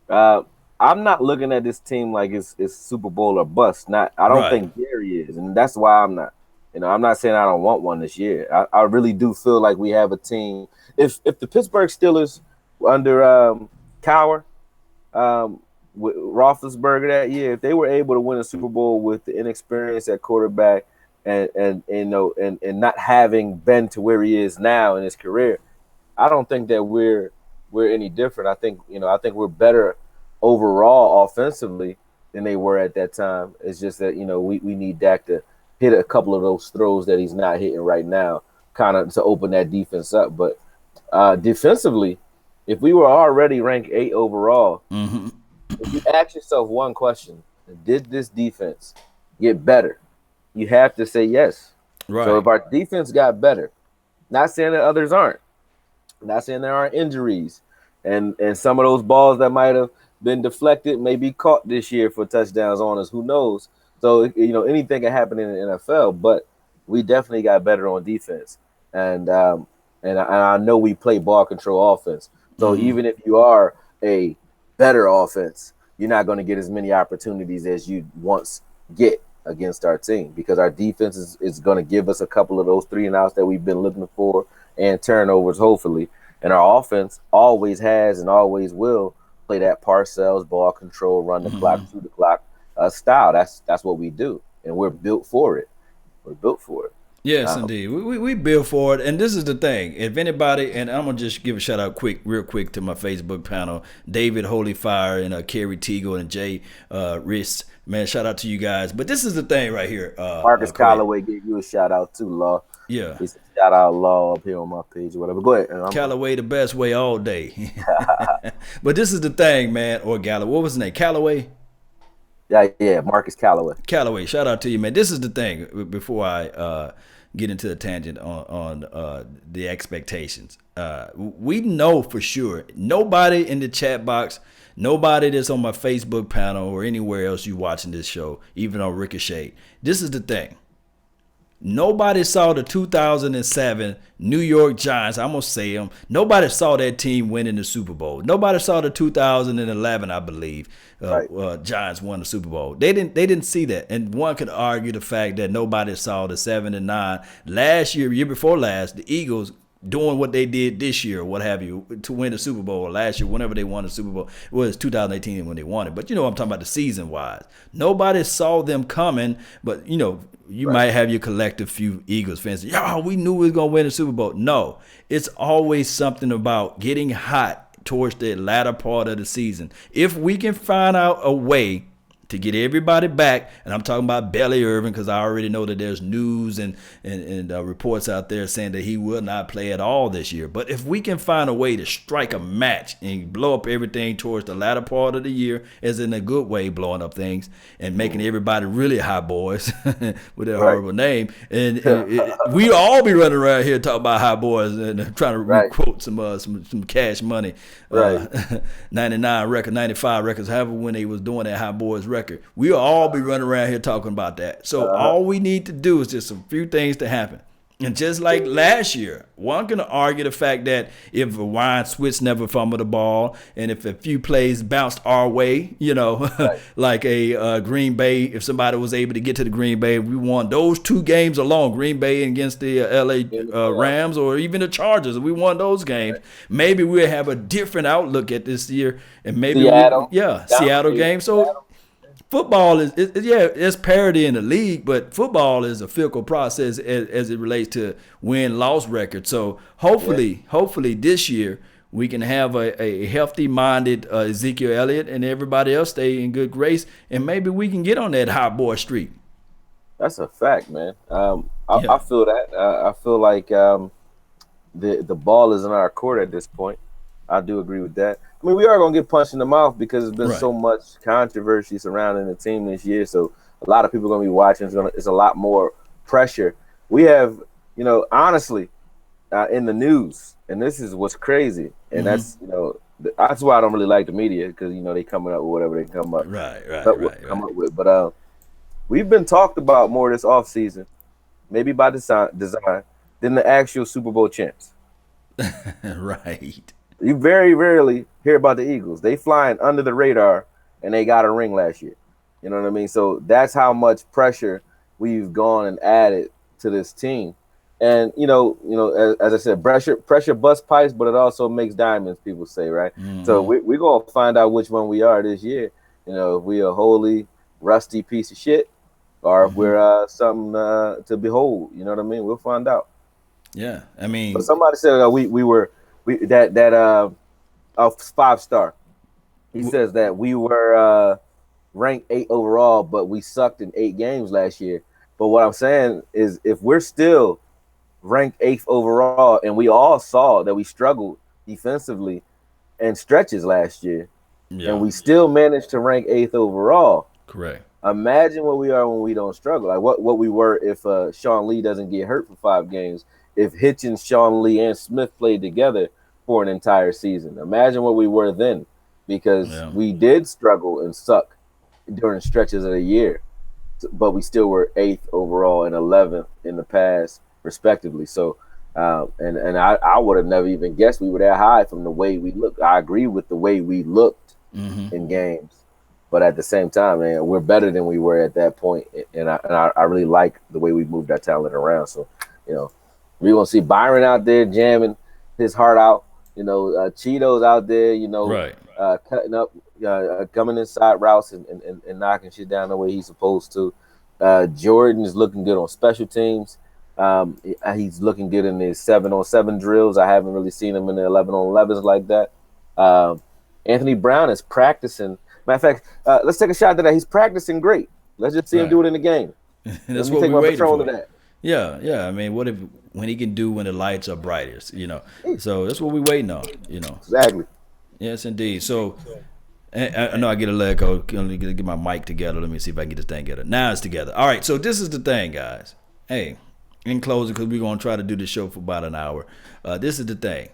uh, I'm not looking at this team like it's Super Bowl or bust. Not, I don't Right. think Gary is, and that's why I'm not. I'm not saying I don't want one this year. I really do feel like we have a team. If the Pittsburgh Steelers under Cowher, with Roethlisberger that year, if they were able to win a Super Bowl with the inexperience at quarterback and not having been to where he is now in his career, I don't think that we're any different. I think we're better overall offensively than they were at that time. It's just that we need Dak to hit a couple of those throws that he's not hitting right now, kind of to open that defense up. But defensively, if we were already ranked 8 overall, Mm-hmm. if you ask yourself one question, did this defense get better? You have to say yes. So Right. if our defense got better, not saying that others aren't, not saying there aren't injuries, and some of those balls that might have been deflected may be caught this year for touchdowns on us. Who knows? So anything can happen in the NFL, but we definitely got better on defense, and I know we play ball control offense. So Mm-hmm. even if you are a better offense, you're not going to get as many opportunities as you once get against our team because our defense is going to give us a couple of those 3 and outs that we've been looking for and turnovers, hopefully. And our offense always has and always will play that Parcells ball control, run the Mm-hmm. clock through the clock style. That's what we do, and we're built for it. We're built for it. Yes, Um, indeed. We build for it, and this is the thing. If anybody, and I'm gonna just give a shout out real quick to my Facebook panel, David Holyfire and Kerry Teagle and Jay Riss. Man, shout out to you guys. But this is the thing right here. Marcus Akoye. Callaway gave you a shout out too, Law. Yeah, He said shout out Law up here on my page or whatever. Go ahead. Callaway the best way all day. But this is the thing, man. Or Galloway. What was his name? Callaway. Yeah, Marcus Callaway. Callaway, shout out to you, man. This is the thing. Before I get into the tangent on the expectations, we know for sure nobody in the chat box, nobody that's on my Facebook panel or anywhere else you watching this show, even on Ricochet. This is the thing. Nobody saw the 2007 New York Giants. I'm going to say them. Nobody saw that team winning the Super Bowl. Nobody saw the 2011, I believe, Right. Giants won the Super Bowl. They didn't see that. And one could argue the fact that nobody saw the 7 and 9 last year before last, the Eagles doing what they did this year, or what have you, to win the Super Bowl, or last year, whenever they won the Super Bowl. It was 2018 when they won it. But I'm talking about the season-wise. Nobody saw them coming, but, you Right. might have your collective few Eagles fans. Yo, we knew we was going to win the Super Bowl. No, it's always something about getting hot towards the latter part of the season. If we can find out a way to get everybody back, and I'm talking about Belly Irvin because I already know that there's news and reports out there saying that he will not play at all this year. But if we can find a way to strike a match and blow up everything towards the latter part of the year, as in a good way, blowing up things and making everybody really high boys with that horrible name, and we all be running around here talking about high boys and trying to requote some cash money, 99 record, 95 records, however when they was doing that high boys record. We'll all be running around here talking about that. So all we need to do is just a few things to happen. And just like last year, one can argue the fact that if Ryan Switz never fumbled the ball and if a few plays bounced our way, like a Green Bay, if somebody was able to get to the Green Bay, we won those 2 games alone, Green Bay against the LA Rams or even the Chargers, if we won those games, maybe we'll have a different outlook at this year. And maybe Seattle game. So football it's parity in the league, but football is a fickle process as it relates to win-loss record. So hopefully this year we can have a healthy-minded Ezekiel Elliott and everybody else stay in good grace, and maybe we can get on that hot boy streak. That's a fact, man. I feel that. I feel like the ball is in our court at this point. I do agree with that. I mean, we are going to get punched in the mouth because there's been so much controversy surrounding the team this year. So a lot of people are going to be watching. It's a lot more pressure. We have, honestly, in the news, and this is what's crazy. And that's why I don't really like the media because, they coming up with whatever they come up with. But we've been talked about more this offseason, maybe by design, than the actual Super Bowl champs. Right. You very rarely hear about the Eagles. They flying under the radar, and they got a ring last year. You know what I mean? So that's how much pressure we've gone and added to this team. And as I said, pressure busts pipes, but it also makes diamonds. People say, right? Mm-hmm. So we're gonna find out which one we are this year. If we a wholly rusty piece of shit, or if we're something to behold. You know what I mean? We'll find out. Yeah, I mean, but somebody said we were. That 5-star. He says that we were ranked 8 overall, but we sucked in 8 games last year. But what I'm saying is, if we're still ranked 8th overall, and we all saw that we struggled defensively and stretches last year, and we still managed to rank 8th overall. Correct. Imagine what we are when we don't struggle. Like what we were if Sean Lee doesn't get hurt for 5 games. If Hitchens, Sean Lee, and Smith played together for an entire season. Imagine what we were then, because we did struggle and suck during stretches of the year, but we still were 8th overall and 11th in the past, respectively. So, and I would have never even guessed we were that high from the way we looked. I agree with the way we looked in games, but at the same time, man, we're better than we were at that point, and I really like the way we moved our talent around. So, we're going to see Byron out there jamming his heart out. Cheeto's out there, cutting up, coming inside routes and knocking shit down the way he's supposed to. Jordan is looking good on special teams. He's looking good in his 7-on-7 drills. I haven't really seen him in the 11-on-11s like that. Anthony Brown is practicing. Matter of fact, let's take a shot at that. He's practicing great. Let's just see him do it in the game. That's what we're waiting for. That. Yeah. I mean, what if when he can do when the lights are brightest, So that's what we're waiting on, Exactly. Yes, indeed. So I know I get a leg go. Let me get my mic together. Let me see if I can get this thing together. Now it's together. All right. So this is the thing, guys. Hey, in closing, because we're going to try to do this show for about an hour. This is the thing.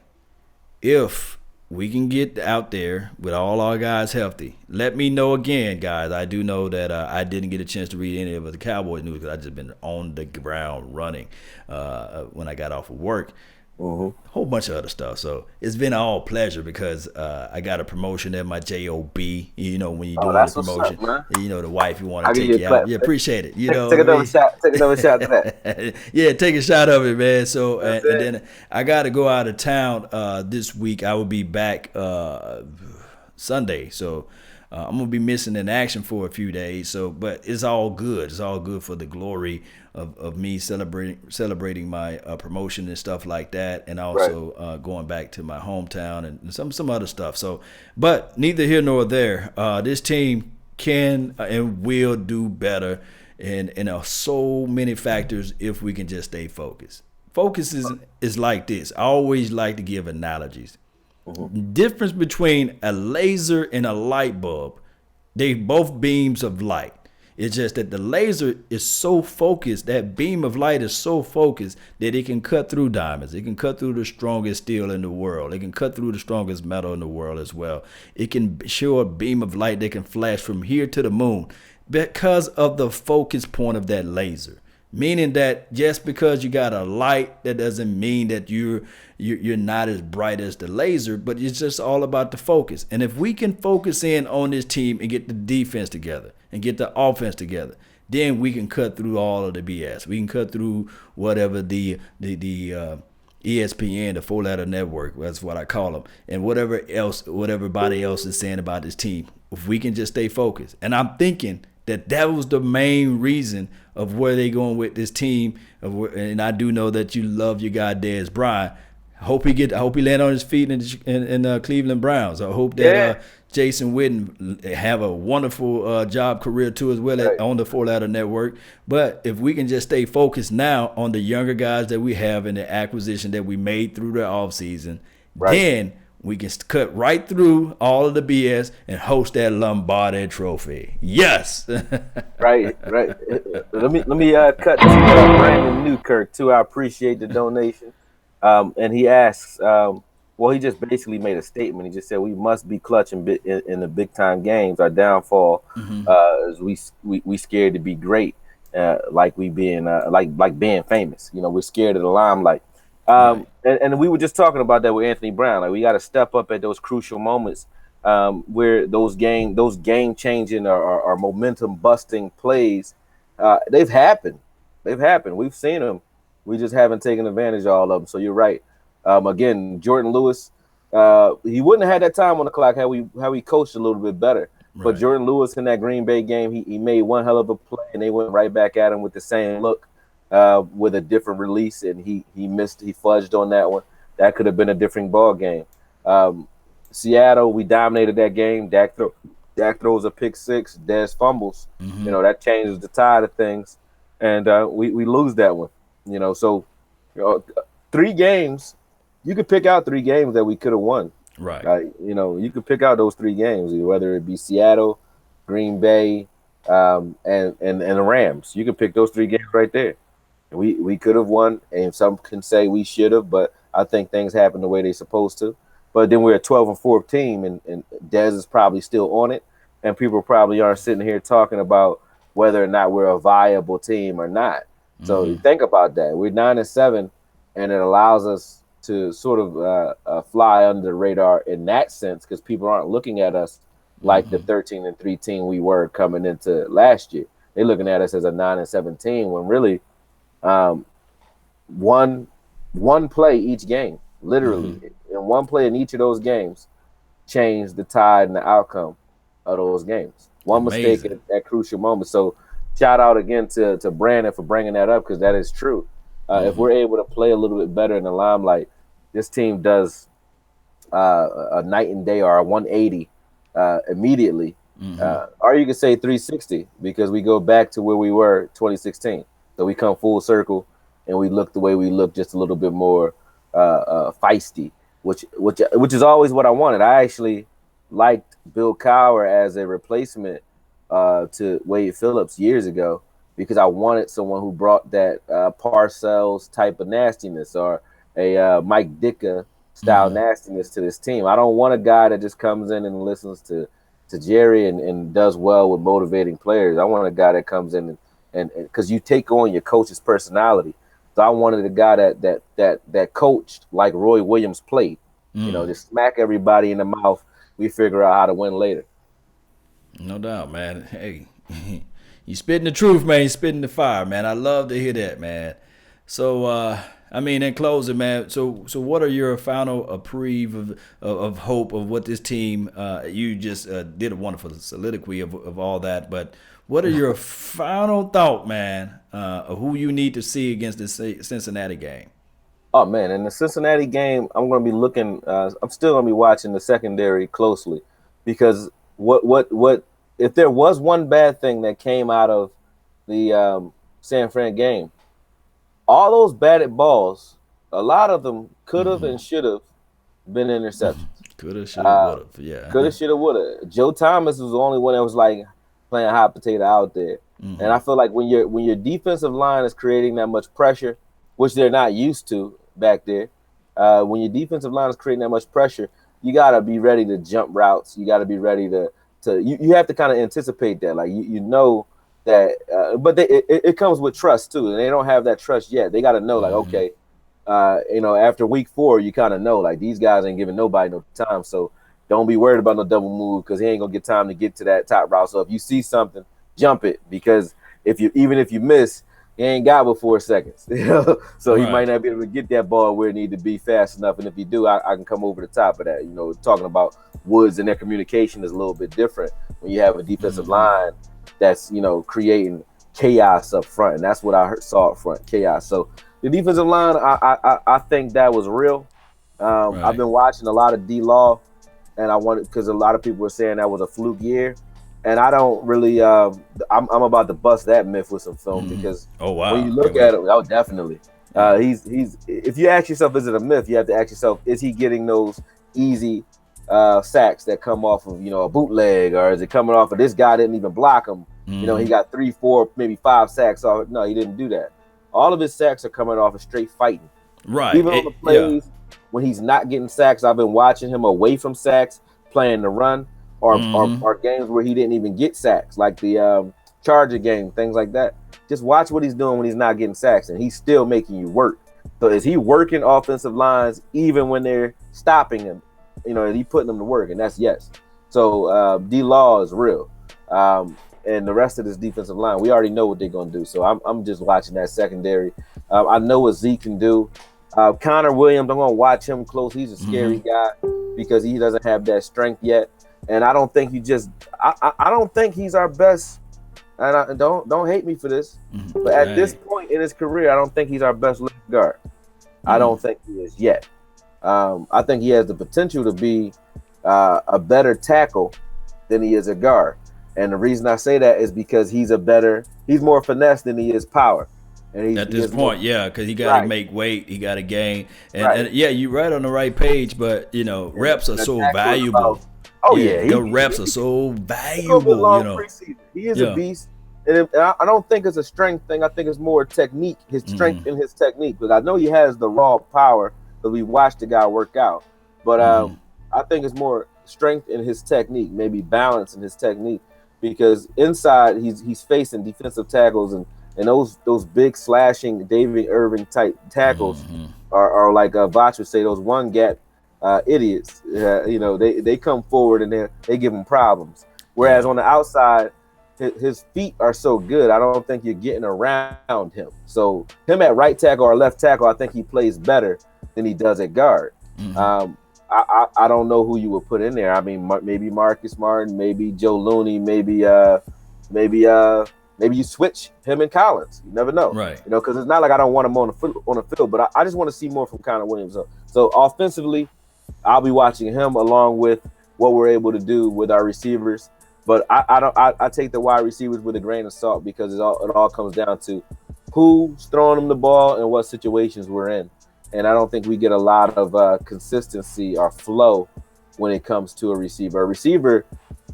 If we can get out there with all our guys healthy, let me know again, guys. I do know that I didn't get a chance to read any of the Cowboys news because I just been on the ground running when I got off of work. A whole bunch of other stuff. So it's been all pleasure because I got a promotion at my job. When you're doing the promotion, up, the wife you want to take you out. Yeah, appreciate it. Take another shot. Take another shot to that. Yeah, take a shot of it, man. So and then I got to go out of town this week. I will be back Sunday. So I'm gonna be missing in action for a few days. So, but it's all good. It's all good for the glory of me celebrating my promotion and stuff like that, and also going back to my hometown and some other stuff. So, but neither here nor there. This team can and will do better and so many factors if we can just stay focused. Focus is like this. I always like to give analogies. Difference between a laser and a light bulb, they both beams of light. It's just that the laser is so focused, that beam of light is so focused that it can cut through diamonds. It can cut through the strongest steel in the world. It can cut through the strongest metal in the world as well. It can show a beam of light that can flash from here to the moon because of the focus point of that laser. Meaning that just because you got a light, that doesn't mean that you're not as bright as the laser, but it's just all about the focus. And if we can focus in on this team and get the defense together and get the offense together, then we can cut through all of the BS. We can cut through whatever the ESPN, the four-letter network, that's what I call them, and whatever everybody else is saying about this team. If we can just stay focused. And I'm thinking that was the main reason of where they going with this team. And I do know that you love your guy Dez Bryant. I hope he land on his feet in Cleveland Browns. I hope that Jason Witten have a wonderful job career too as well on the four-letter network. But if we can just stay focused now on the younger guys that we have and the acquisition that we made through the offseason, then we can cut right through all of the BS and host that Lombardi Trophy. Yes. Right. Let me cut to Brandon Newkirk too. I appreciate the donation. And he asks, he just basically made a statement. He just said we must be clutch in the big time games. Our downfall is we scared to be great, like we being like being famous. We're scared of the limelight. And we were just talking about that with Anthony Brown. Like we got to step up at those crucial moments where those game changing or momentum busting plays. They've happened. We've seen them. We just haven't taken advantage of all of them. So you're right. Again, Jordan Lewis, he wouldn't have had that time on the clock had we coached a little bit better. Right. But Jordan Lewis in that Green Bay game, he made one hell of a play, and they went right back at him with the same look. With a different release, and he fudged on that one. That could have been a different ball game. Seattle, we dominated that game. Dak throws a pick six. Dez fumbles. That changes the tide of things, and we lose that one. So 3 games. You could pick out 3 games that we could have won. Right. You could pick out those 3 games, whether it be Seattle, Green Bay, and the Rams. You could pick those 3 games right there. We could have won, and some can say we should have, but I think things happen the way they're supposed to. But then we're a 12-4 team, and Dez is probably still on it, and people probably aren't sitting here talking about whether or not we're a viable team or not. So you think about that. We're 9-7, and it allows us to sort of fly under the radar in that sense because people aren't looking at us like the 13-3 team we were coming into last year. They're looking at us as a 9-7 team when really one play each game, literally, and one play in each of those games changed the tide and the outcome of those games. One mistake at crucial moments. So shout out again to Brandon for bringing that up because that is true. If we're able to play a little bit better in the limelight, this team does a night and day or a 180 immediately. Or you could say 360 because we go back to where we were 2016. So we come full circle and we look the way we look, just a little bit more feisty, which is always what I wanted. I actually liked Bill Cowher as a replacement to Wade Phillips years ago because I wanted someone who brought that Parcells type of nastiness or a Mike Ditka style nastiness to this team. I don't want a guy that just comes in and listens to Jerry and does well with motivating players. I want a guy that comes in and because you take on your coach's personality. So I wanted a guy that coached like Roy Williams played. Just smack everybody in the mouth. We figure out how to win later. No doubt, man. Hey, you spitting the truth, man. You spitting the fire, man. I love to hear that, man. So, in closing, man. So what are your final reprieve of hope of what this team? You just did a wonderful soliloquy of all that, but what are your final thought, man, of who you need to see against the Cincinnati game? Oh man, in the Cincinnati game, I'm going to be looking. I'm still going to be watching the secondary closely because what if there was one bad thing that came out of the San Fran game, all those batted balls, a lot of them could have and should have been interceptions. Coulda, shoulda, woulda. Yeah. Coulda, shoulda, woulda. Joe Thomas was the only one that was like playing hot potato out there. And I feel like when your defensive line is creating that much pressure, which they're not used to back there, when your defensive line is creating that much pressure, you gotta be ready to jump routes. You gotta be ready to you have to kind of anticipate that. Like you know that, but it comes with trust too, and they don't have that trust yet. They got to know like okay, after week 4, you kind of know like these guys ain't giving nobody no time, so don't be worried about no double move because he ain't gonna get time to get to that top route. So if you see something, jump it because if you miss, he ain't got but 4 seconds, so he might not be able to get that ball where it need to be fast enough. And if you do, I can come over the top of that. Talking about Woods and their communication is a little bit different when you have a defensive line that's creating chaos up front, and that's what I saw up front, chaos. So the defensive line, I think that was real. I've been watching a lot of D-Law, and I wanted because a lot of people were saying that was a fluke year, and I don't really. I'm about to bust that myth with some film because when you look at it, definitely. He's if you ask yourself, is it a myth? You have to ask yourself, is he getting those easy sacks that come off of a bootleg, or is it coming off of this guy didn't even block him? He got 3, 4, maybe 5 sacks off. No, he didn't do that. All of his sacks are coming off of straight fighting. Right. Even on the plays when he's not getting sacks, I've been watching him away from sacks, playing the run, or games where he didn't even get sacks, like the Charger game, things like that. Just watch what he's doing when he's not getting sacks, and he's still making you work. So is he working offensive lines even when they're stopping him? Is he putting them to work? And that's yes. So D-Law is real. And the rest of this defensive line, we already know what they're going to do. So I'm just watching that secondary. I know what Zeke can do. Connor Williams, I'm going to watch him close. He's a scary guy because he doesn't have that strength yet. And I don't think I don't think he's our best. And don't hate me for this, but at this point in his career, I don't think he's our best left guard. I don't think he is yet. I think he has the potential to be a better tackle than he is a guard. And the reason I say that is because he's more finesse than he is power. And at this point, because he got to make weight, he got to gain. And you're right on the right page, but reps are so valuable. The reps are so valuable. He is a beast. And I don't think it's a strength thing. I think it's more technique, his strength in his technique. Because I know he has the raw power because we watched the guy work out. But I think it's more strength in his technique, maybe balance in his technique. Because inside he's facing defensive tackles and those big slashing David Irving type tackles are like Vach would say, those one gap idiots. They come forward and they give him problems. Whereas on the outside, his feet are so good, I don't think you're getting around him. So him at right tackle or left tackle, I think he plays better than he does at guard. I don't know who you would put in there. I mean, maybe Marcus Martin, maybe Joe Looney, maybe you switch him and Collins. You never know, right? Because it's not like I don't want him on the field, but I just want to see more from Connor Williams. So offensively, I'll be watching him along with what we're able to do with our receivers. But I take the wide receivers with a grain of salt because it all comes down to who's throwing them the ball and what situations we're in. And I don't think we get a lot of consistency or flow when it comes to a receiver. A receiver,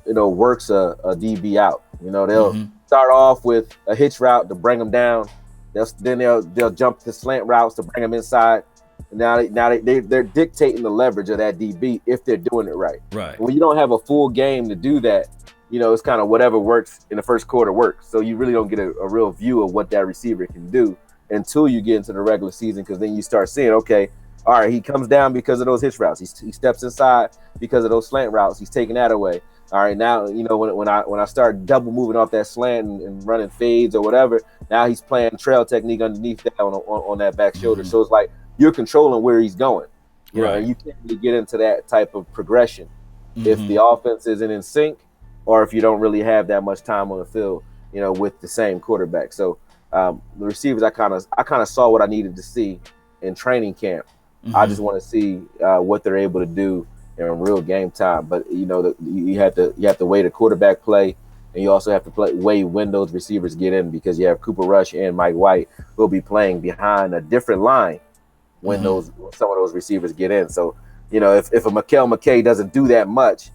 works a DB out. They'll start off with a hitch route to bring them down. They'll jump to slant routes to bring them inside. Now they're dictating the leverage of that DB if they're doing it right. Right. When you don't have a full game to do that, it's kind of whatever works in the first quarter works. So you really don't get a real view of what that receiver can do until you get into the regular season, because then you start seeing, okay, all right, he comes down because of those hitch routes. He steps inside because of those slant routes. He's taking that away. All right, now when I start double moving off that slant and running fades or whatever, now he's playing trail technique underneath that on that back shoulder. So it's like you're controlling where he's going. And you can't really get into that type of progression if the offense isn't in sync, or if you don't really have that much time on the field, with the same quarterback. So the receivers, I kind of saw what I needed to see in training camp. I just want to see what they're able to do in real game time. But you have to weigh the quarterback play and you also have to weigh when those receivers get in, because you have Cooper Rush and Mike White who will be playing behind a different line when some of those receivers get in. So, if a McKay doesn't do that much,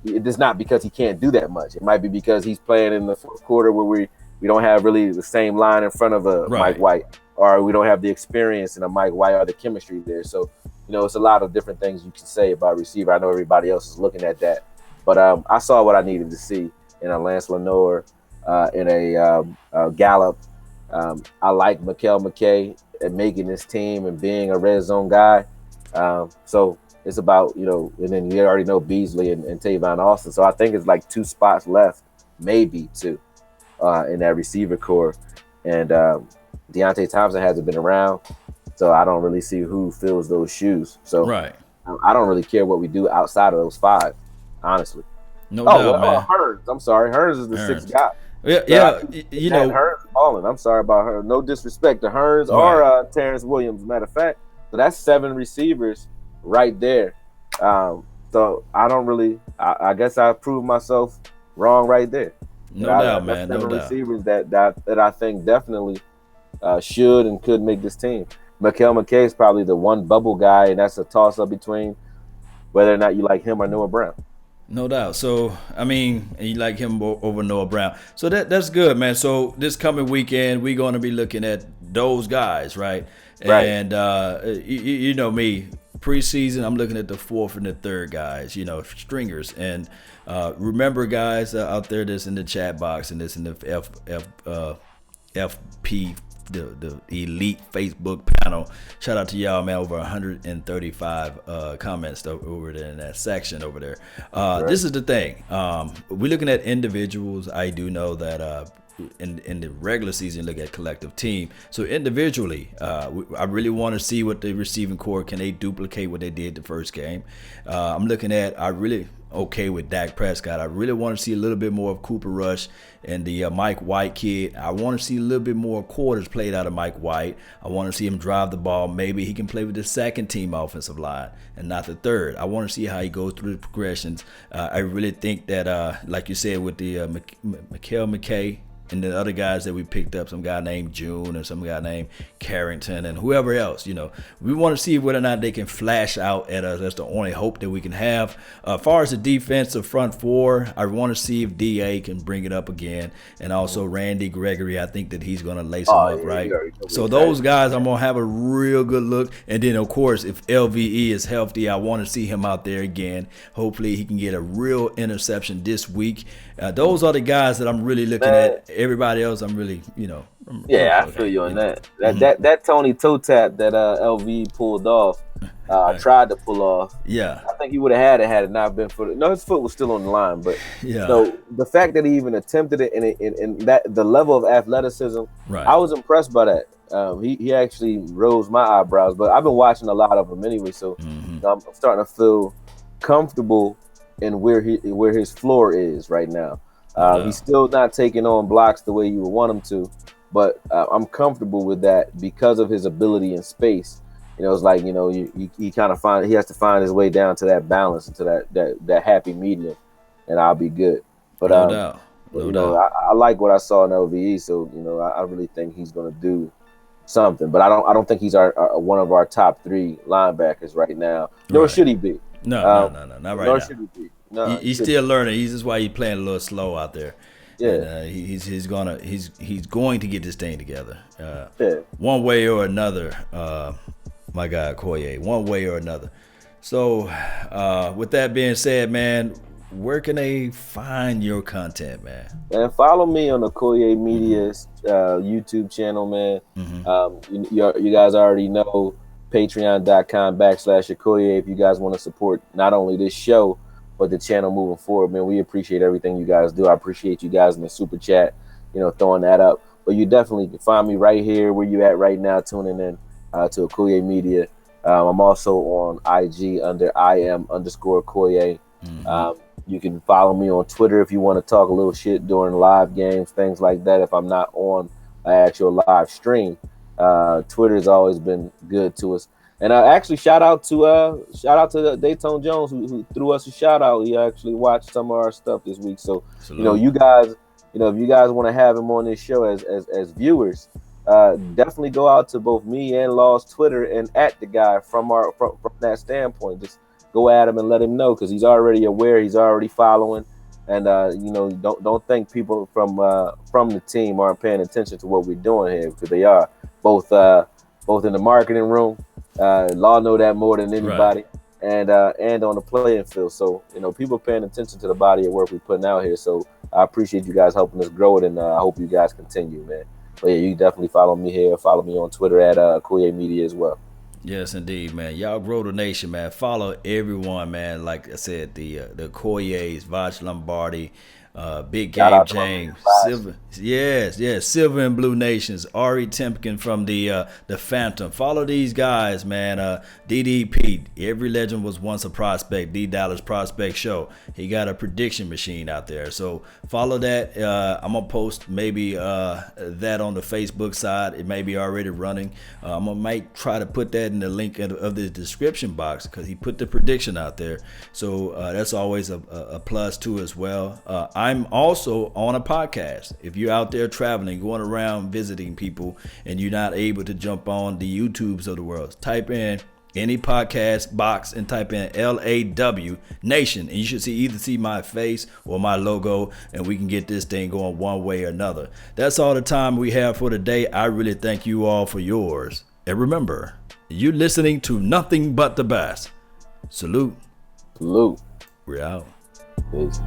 it is not because he can't do that much. It might be because he's playing in the fourth quarter where we don't have really the same line in front of a Mike White, or we don't have the experience in a Mike White or the chemistry there. So, it's a lot of different things you can say about receiver. I know everybody else is looking at that, but I saw what I needed to see in a Lance Lenoir, in a Gallup. I like McKay and making this team and being a red zone guy. So it's about, and then you already know Beasley and Tavon Austin. So I think it's like 2 spots left, maybe 2, in that receiver core. And Deontay Thompson hasn't been around, so I don't really see who fills those shoes. So I don't really care what we do outside of those 5, honestly. No doubt, man. Hearns. I'm sorry. Hearns is the 6th guy. Yeah, Hearns balling. I'm sorry about her. No disrespect to Hearns or Terrence Williams. Matter of fact, so that's 7 receivers right there. So I don't really. I guess I proved myself wrong right there. No doubt, man. No doubt. Receivers that I think definitely should and could make this team. McKay is probably the one bubble guy, and that's a toss up between whether or not you like him or Noah Brown. No doubt. So, I mean, and you like him over Noah Brown. So that's good, man. So this coming weekend, we're going to be looking at those guys, right? And you know me, preseason, I'm looking at the 4th and the 3rd guys, stringers. And remember, guys out there that's in the chat box and that's in the FP, the elite Facebook panel. Shout out to y'all, man. Over 135 comments over there in that section over there. This is the thing. We're looking at individuals. I do know that in the regular season, look at collective team. So individually, I really want to see what the receiving core, can they duplicate what they did the first game. I'm looking at, okay with Dak Prescott. I really want to see a little bit more of Cooper Rush and the Mike White kid. I want to see a little bit more quarters played out of Mike White. I want to see him drive the ball. Maybe he can play with the second team offensive line and not the third. I want to see how he goes through the progressions. I really think that, like you said, with the McKay and the other guys that we picked up, some guy named June and some guy named Carrington and whoever else, we want to see whether or not they can flash out at us. That's the only hope that we can have. As far as the defensive front 4, I want to see if DA can bring it up again, and also Randy Gregory. I think that he's going to lace him up, right? So those guys, I'm going to have a real good look. And then, of course, if LVE is healthy, I want to see him out there again. Hopefully he can get a real interception this week. Those are the guys that I'm really looking at. Everybody else, I'm really, I feel you on that. That Tony toe tap that LV pulled off, tried to pull off. Yeah, I think he would have had it not been for his foot was still on the line, but so the fact that he even attempted it and that the level of athleticism, I was impressed by that. He actually rose my eyebrows, but I've been watching a lot of him anyway, so I'm starting to feel comfortable in where his floor is right now. He's still not taking on blocks the way you would want him to, but I'm comfortable with that because of his ability in space. It's like, he kind of he has to find his way down to that balance, into that happy medium, and I'll be good. But no doubt. I like what I saw in LVE, so I really think he's going to do something. But I don't think he's one of our top 3 linebackers right now. Nor should he be. No, not right nor now. Should he be. No, he's still learning. This is why he's playing a little slow out there. Yeah, and, he's going to get this thing together. One way or another. My guy Akoye, one way or another. So, with that being said, man, where can they find your content, man? And follow me on the Akoye Media's YouTube channel, man. You guys already know patreon.com/Akoye if you guys want to support not only this show, but the channel moving forward, man. We appreciate everything you guys do. I appreciate you guys in the super chat, throwing that up. But you definitely can find me right here where you at right now, tuning in to Akoye Media. I'm also on IG under IM_Akoye. You can follow me on Twitter if you want to talk a little shit during live games, things like that. If I'm not on an actual live stream, Twitter has always been good to us. And actually, shout out to Dayton Jones who threw us a shout out. He actually watched some of our stuff this week. So you guys if you guys want to have him on this show as viewers, definitely go out to both me and Law's Twitter and at the guy from that standpoint. Just go at him and let him know, because he's already aware, he's already following, and don't think people from the team aren't paying attention to what we're doing here, because they are, both in the marketing room. Law know that more than anybody. Right. And on the playing field. So, people paying attention to the body of work we're putting out here. So I appreciate you guys helping us grow it, and I hope you guys continue, man. But yeah, you can definitely follow me here. Follow me on Twitter at Akoye Media as well. Yes, indeed, man. Y'all grow the nation, man. Follow everyone, man. Like I said, the Akoyes, Vash Lombardi, Big Game James, Silver, yes, Silver and Blue Nations, Ari Temkin from the Phantom. Follow these guys, man. DDP, every legend was once a prospect. D Dallas Prospect Show. He got a prediction machine out there, so follow that. I'm gonna post maybe that on the Facebook side. It may be already running. Might try to put that in the link of the description box, because he put the prediction out there. So that's always a plus too as well. I'm also on a podcast. If you're out there traveling, going around visiting people, and you're not able to jump on the YouTubes of the world, type in any podcast box and type in LAW Nation, and you should either see my face or my logo, and we can get this thing going one way or another. That's all the time we have for today. I really thank you all for yours. And remember, you're listening to nothing but the best. Salute. We're out. Peace.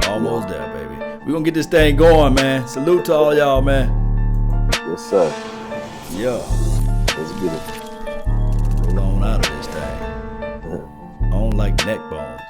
Almost there, baby. We're gonna get this thing going, man. Salute to all y'all, man. Yes, sir. Yeah. Let's get it. Roll on out of this thing. On like neck bones.